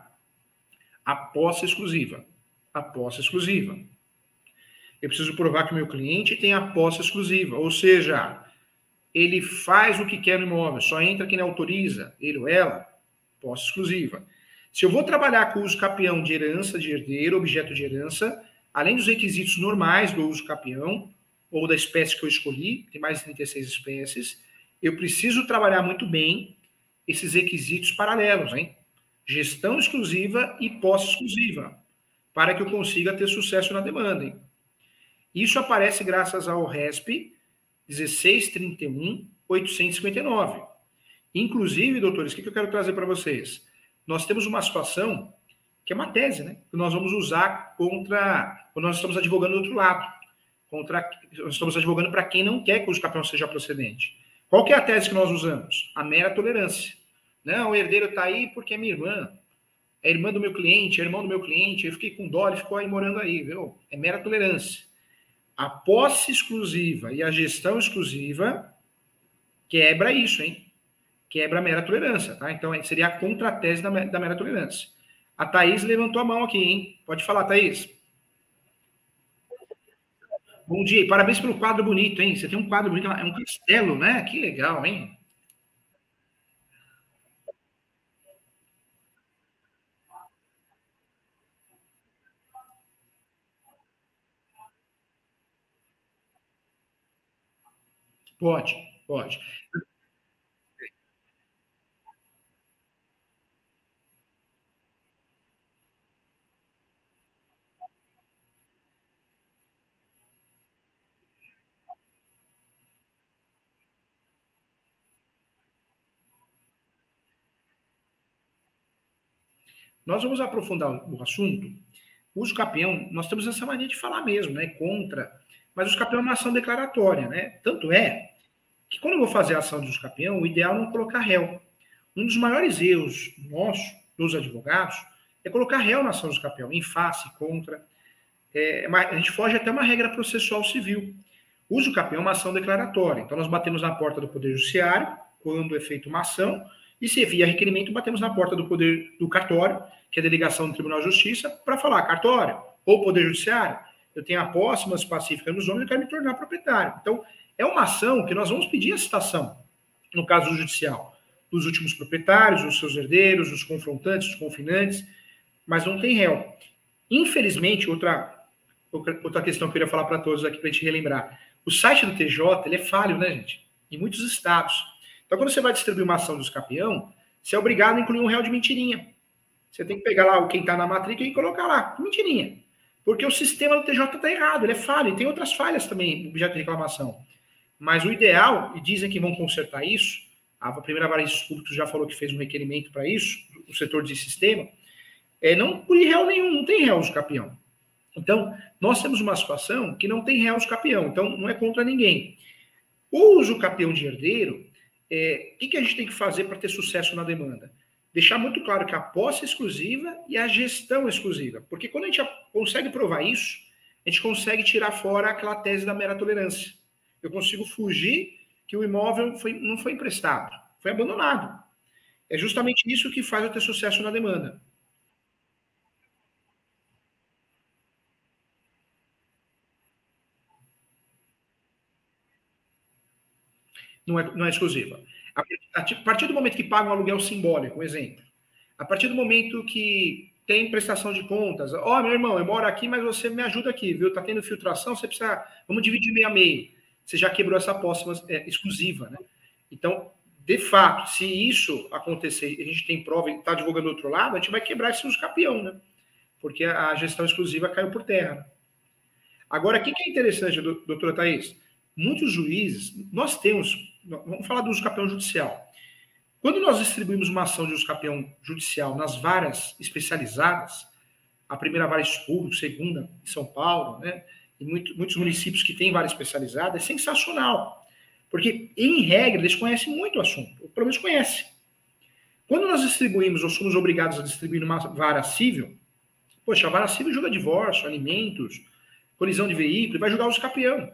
a posse exclusiva. A posse exclusiva. Eu preciso provar que o meu cliente tem a posse exclusiva, ou seja, ele faz o que quer no imóvel, só entra quem autoriza, ele ou ela, posse exclusiva. Se eu vou trabalhar com o uso capião de herança, de herdeiro, objeto de herança, além dos requisitos normais do uso capião, ou da espécie que eu escolhi, tem mais de 36 espécies, eu preciso trabalhar muito bem esses requisitos paralelos, hein? Gestão exclusiva e posse exclusiva, para que eu consiga ter sucesso na demanda, hein? Isso aparece graças ao RESP 1631-859. Inclusive, doutores, o que eu quero trazer para vocês? Nós temos uma situação que é uma tese, né? Que nós vamos usar contra, quando nós estamos advogando do outro lado. Nós estamos advogando para quem não quer que o uso capião seja procedente. Qual que é a tese que nós usamos? A mera tolerância. Não, o herdeiro está aí porque é minha irmã. É irmã do meu cliente, é irmão do meu cliente. Eu fiquei com dó, ele ficou aí morando aí, viu? É mera tolerância. A posse exclusiva e a gestão exclusiva quebra isso, hein? Quebra a mera tolerância, tá? Então, seria a contratese da mera tolerância. A Thaís levantou a mão aqui, hein? Pode falar, Thaís. Bom dia, e parabéns pelo quadro bonito, hein? Você tem um quadro bonito, é um castelo, né? Que legal, hein? Pode, pode. Nós vamos aprofundar o assunto. O uso capião, nós temos essa mania de falar mesmo, né? Contra. Mas o uso capião é uma ação declaratória, né? Tanto é que quando eu vou fazer a ação de uso capião, o ideal é não colocar réu. Um dos maiores erros nossos, dos advogados, é colocar réu na ação de uso capião, em face, contra. A gente foge até uma regra processual civil. O uso capião é uma ação declaratória. Então, nós batemos na porta do Poder Judiciário, quando é feita uma ação, e se via requerimento, batemos na porta do cartório, que é a delegação do Tribunal de Justiça, para falar, cartório ou Poder Judiciário, eu tenho a posse, mas pacífica nos nomes, eu quero me tornar proprietário. Então, é uma ação que nós vamos pedir a citação, no caso judicial, dos últimos proprietários, dos seus herdeiros, dos confrontantes, dos confinantes, mas não tem réu. Infelizmente, outra questão que eu queria falar para todos aqui, para a gente relembrar, o site do TJ, ele é falho, né, gente? Em muitos estados. Então, quando você vai distribuir uma ação do escapião, você é obrigado a incluir um réu de mentirinha. Você tem que pegar lá quem está na matrícula e colocar lá, mentirinha. Porque o sistema do TJ está errado, ele é falho. E tem outras falhas também no objeto de reclamação. Mas o ideal, e dizem que vão consertar isso, a primeira vara de públicos já falou que fez um requerimento para isso, o setor de sistema, não incluir réu nenhum, não tem réu de escapião. Então, nós temos uma situação que não tem réu de escapião, então não é contra ninguém. O uso capião de herdeiro O que a gente tem que fazer para ter sucesso na demanda? Deixar muito claro que a posse é exclusiva e a gestão é exclusiva. Porque quando a gente consegue provar isso, a gente consegue tirar fora aquela tese da mera tolerância. Eu consigo fugir que o imóvel não foi emprestado, foi abandonado. É justamente isso que faz eu ter sucesso na demanda. Não é exclusiva. A partir do momento que paga um aluguel simbólico, um exemplo, a partir do momento que tem prestação de contas, meu irmão, eu moro aqui, mas você me ajuda aqui, viu? Tá tendo filtração, você precisa, vamos dividir meio a meio. Você já quebrou essa posse exclusiva, né? Então, de fato, se isso acontecer e a gente tem prova e está divulgando do outro lado, a gente vai quebrar esse uso capião, né? Porque a gestão exclusiva caiu por terra. Agora, o que é interessante, doutora Thaís? Muitos juízes, nós temos, vamos falar do uso capião judicial. Quando nós distribuímos uma ação de uso capião judicial nas varas especializadas, a primeira vara expurgo, segunda em São Paulo, né? E muitos municípios que têm vara especializada, é sensacional. Porque, em regra, eles conhecem muito o assunto, ou pelo menos conhecem. Quando nós distribuímos, ou somos obrigados a distribuir uma vara civil, poxa, a vara civil julga divórcio, alimentos, colisão de veículo, e vai julgar o uso capião.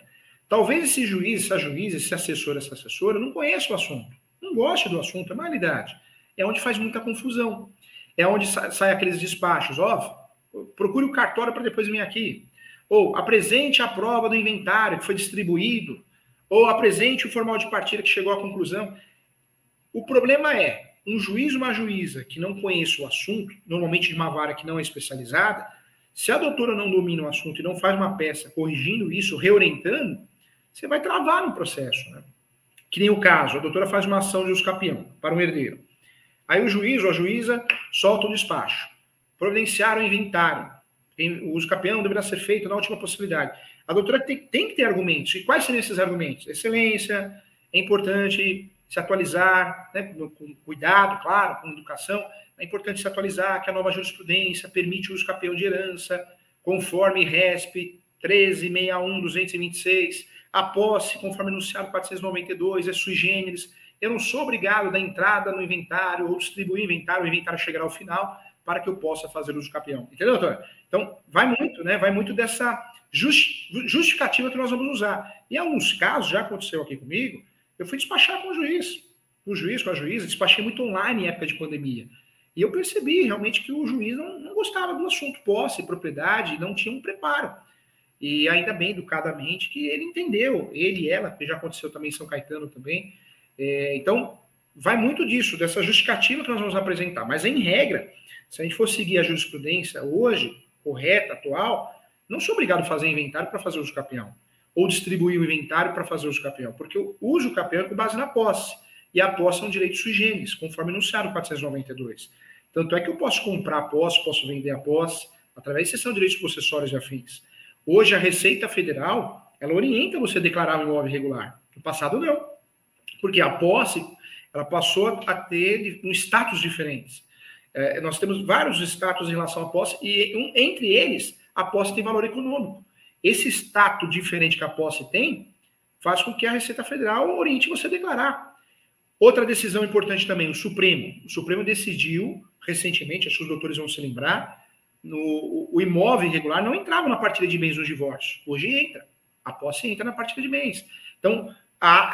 Talvez esse juiz, essa juíza, esse assessor, essa assessora, não conheça o assunto, não gosta do assunto, é uma realidade. É onde faz muita confusão. É onde sai aqueles despachos, procure o cartório para depois vir aqui. Ou apresente a prova do inventário que foi distribuído. Ou apresente o formal de partilha que chegou à conclusão. O problema é, um juiz ou uma juíza que não conhece o assunto, normalmente de uma vara que não é especializada, se a doutora não domina o assunto e não faz uma peça corrigindo isso, reorientando, você vai travar no processo, né? Que nem o caso, a doutora faz uma ação de uso capião para um herdeiro. Aí o juiz ou a juíza solta o despacho. Providenciar o inventário. O uso capião deverá ser feito na última possibilidade. A doutora tem que ter argumentos. E quais seriam esses argumentos? Excelência, é importante se atualizar, né, com cuidado, claro, com educação. É importante se atualizar que a nova jurisprudência permite o uso capião de herança, conforme RESP 13.61.226, a posse, conforme anunciado 492, é sui generis. Eu não sou obrigado a dar entrada no inventário ou distribuir o inventário chegará ao final para que eu possa fazer uso capião. Entendeu, doutor? Então, vai muito, né? Vai muito dessa justificativa que nós vamos usar. Em alguns casos, já aconteceu aqui comigo, eu fui despachar com o juiz, com a juíza, despachei muito online em época de pandemia. E eu percebi realmente que o juiz não gostava do assunto posse, propriedade, não tinha um preparo. E ainda bem, educadamente, que ele entendeu, ele e ela, que já aconteceu também em São Caetano também. Então, vai muito disso, dessa justificativa que nós vamos apresentar. Mas, em regra, se a gente for seguir a jurisprudência hoje, correta, atual, não sou obrigado a fazer inventário para fazer uso capião. Ou distribuir o inventário para fazer uso capião. Porque o uso capião é com base na posse. E a posse é um direito sui generis, conforme anunciado no 492. Tanto é que eu posso comprar a posse, posso vender a posse, através de cessão de direitos possessórios e afins. Hoje, a Receita Federal, ela orienta você a declarar um imóvel irregular. No passado, não. Porque a posse, ela passou a ter um status diferentes. Nós temos vários status em relação à posse, e entre eles, a posse tem valor econômico. Esse status diferente que a posse tem, faz com que a Receita Federal oriente você a declarar. Outra decisão importante também, o Supremo. O Supremo decidiu, recentemente, acho que os doutores vão se lembrar, o imóvel irregular não entrava na partilha de bens no divórcio. Hoje entra. A posse entra na partilha de bens. Então,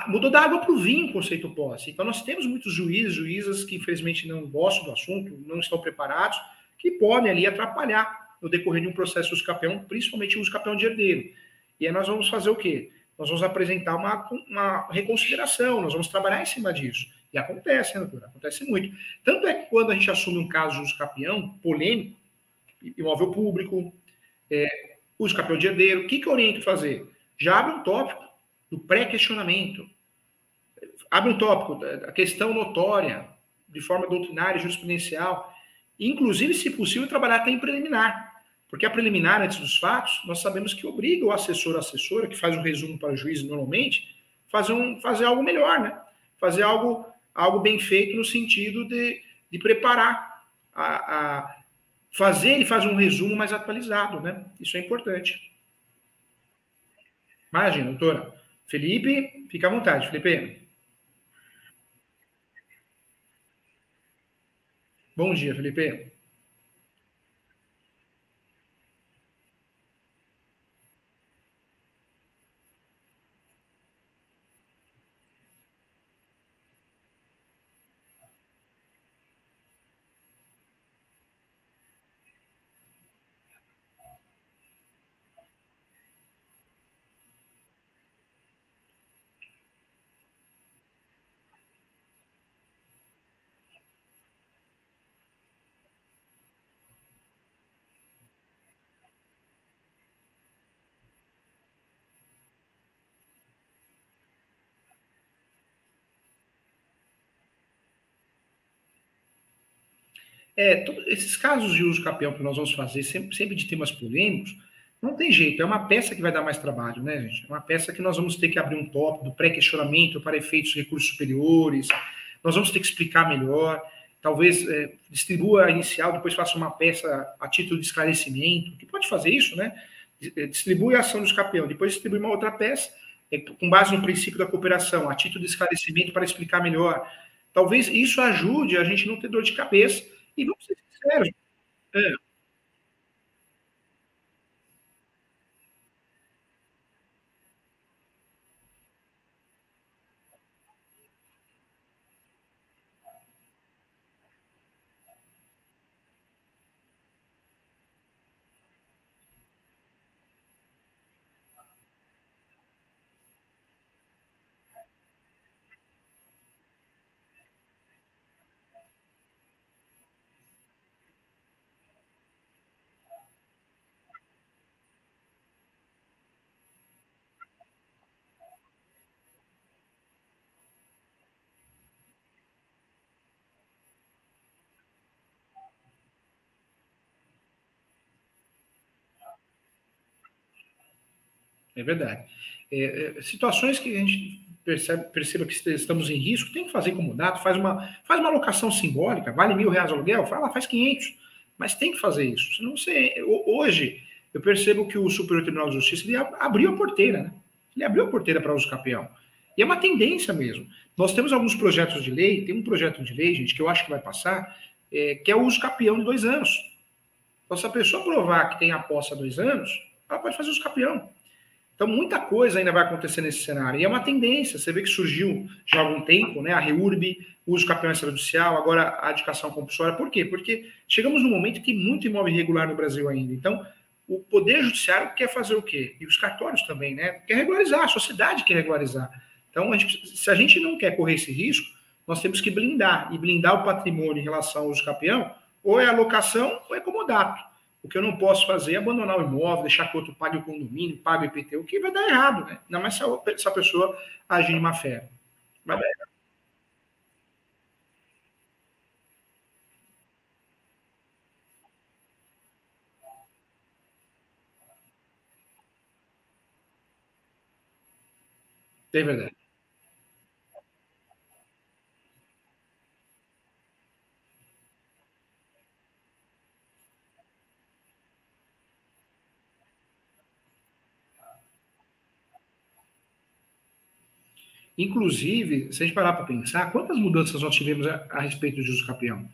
mudou da água para o vinho o conceito posse. Então, nós temos muitos juízes, juízas que, infelizmente, não gostam do assunto, não estão preparados, que podem ali atrapalhar no decorrer de um processo de uso capião, principalmente o uso capião de herdeiro. E aí nós vamos fazer o quê? Nós vamos apresentar uma reconsideração, nós vamos trabalhar em cima disso. E acontece, né, doutora? Acontece muito. Tanto é que quando a gente assume um caso de uso capião polêmico, imóvel público, uso capião de herdeiro, o que eu oriento a fazer? Já abre um tópico do pré-questionamento. Abre um tópico da questão notória, de forma doutrinária e jurisprudencial. Inclusive, se possível, trabalhar até em preliminar. Porque a preliminar, antes dos fatos, nós sabemos que obriga o assessor ou assessora, que faz um resumo para o juiz normalmente, fazer algo melhor, né? Fazer algo bem feito no sentido de preparar. Ele faz um resumo mais atualizado, né? Isso é importante. Imagina, doutora. Felipe, fica à vontade, Felipe. Bom dia, Felipe. Esses casos de uso capião que nós vamos fazer, sempre de temas polêmicos, não tem jeito, é uma peça que vai dar mais trabalho, né, gente? É uma peça que nós vamos ter que abrir um tópico do pré-questionamento para efeitos de recursos superiores, nós vamos ter que explicar melhor, talvez distribua a inicial, depois faça uma peça a título de esclarecimento, que pode fazer isso, né? Distribui a ação do capião, depois distribui uma outra peça, com base no princípio da cooperação, a título de esclarecimento para explicar melhor. Talvez isso ajude a gente não ter dor de cabeça. E vamos ser sinceros. É, é verdade. Situações que a gente perceba que estamos em risco, tem que fazer como dado, faz uma alocação simbólica, vale R$ 1.000 aluguel, faz 500, mas tem que fazer isso. Senão você, hoje, eu percebo que o Superior Tribunal de Justiça ele abriu a porteira, né? Ele abriu a porteira para uso capião. E é uma tendência mesmo. Nós temos alguns projetos de lei, tem um projeto de lei, gente, que eu acho que vai passar, que é o uso capião de 2 anos. Então, se a pessoa provar que tem a posse há 2 anos, ela pode fazer uso capião. Então, muita coisa ainda vai acontecer nesse cenário. E é uma tendência. Você vê que surgiu já há algum tempo, né? A REURB, o uso capião extrajudicial, agora a dedicação compulsória. Por quê? Porque chegamos num momento que tem muito imóvel irregular no Brasil ainda. Então, o Poder Judiciário quer fazer o quê? E os cartórios também, né? Quer regularizar, a sociedade quer regularizar. Então, se a gente não quer correr esse risco, nós temos que blindar. E blindar o patrimônio em relação ao uso capião, ou é alocação ou é comodato. O que eu não posso fazer é abandonar o imóvel, deixar que outro pague o condomínio, pague o IPTU, que vai dar errado, né? Ainda mais se a pessoa agir de má fé. Vai dar errado. É verdade. Inclusive, se a gente parar para pensar, quantas mudanças nós tivemos a respeito do uso capião?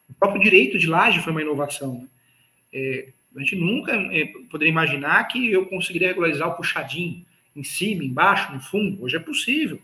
O próprio direito de laje foi uma inovação. Né? A gente nunca poderia imaginar que eu conseguiria regularizar o puxadinho em cima, embaixo, no fundo. Hoje é possível.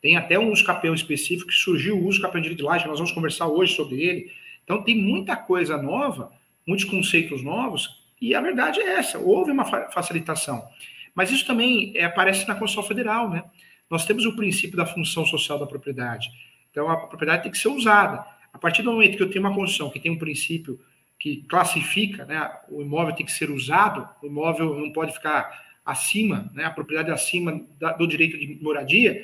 Tem até um uso capião específico que surgiu, o uso capião de direito de laje, nós vamos conversar hoje sobre ele. Então, tem muita coisa nova, muitos conceitos novos, e a verdade é essa: houve uma facilitação. Mas isso também aparece na Constituição Federal, né? Nós temos o princípio da função social da propriedade. Então, a propriedade tem que ser usada. A partir do momento que eu tenho uma Constituição que tem um princípio que classifica, né, o imóvel tem que ser usado, o imóvel não pode ficar acima, né, a propriedade acima do direito de moradia,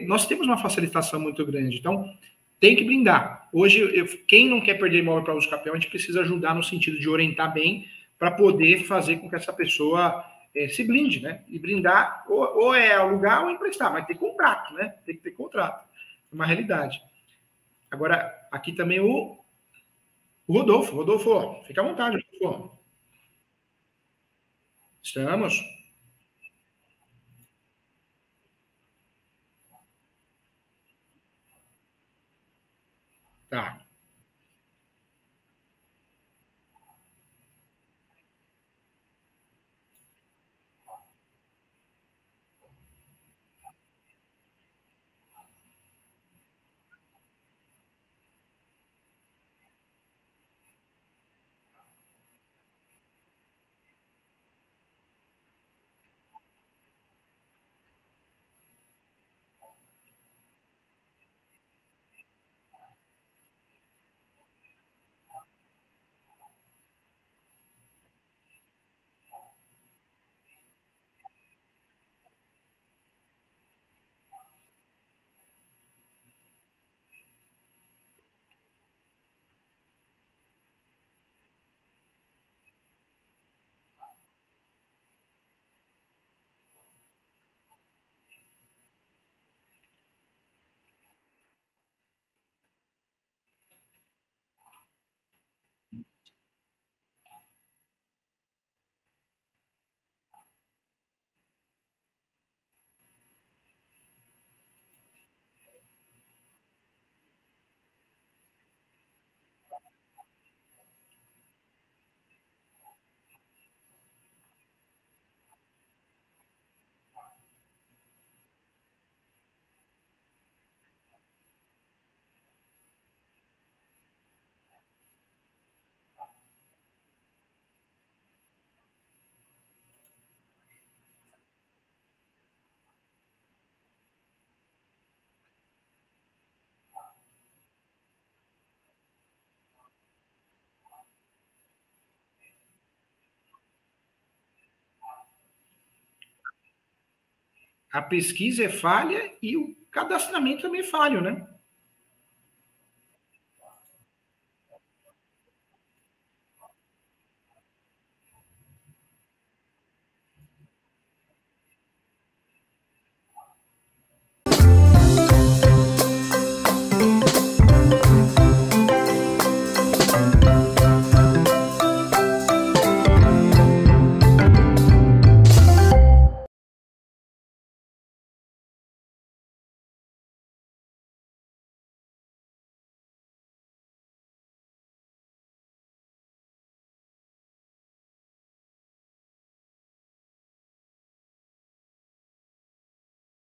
nós temos uma facilitação muito grande. Então, tem que blindar. Hoje, quem não quer perder imóvel para uso capião, a gente precisa ajudar no sentido de orientar bem para poder fazer com que essa pessoa se blinde, né? E blindar, ou é alugar ou emprestar, mas tem contrato, né? Tem que ter contrato. É uma realidade. Agora, aqui também o Rodolfo. Rodolfo, fica à vontade, Rodolfo. Estamos. Tá. a pesquisa é falha e o cadastramento também é falho, né?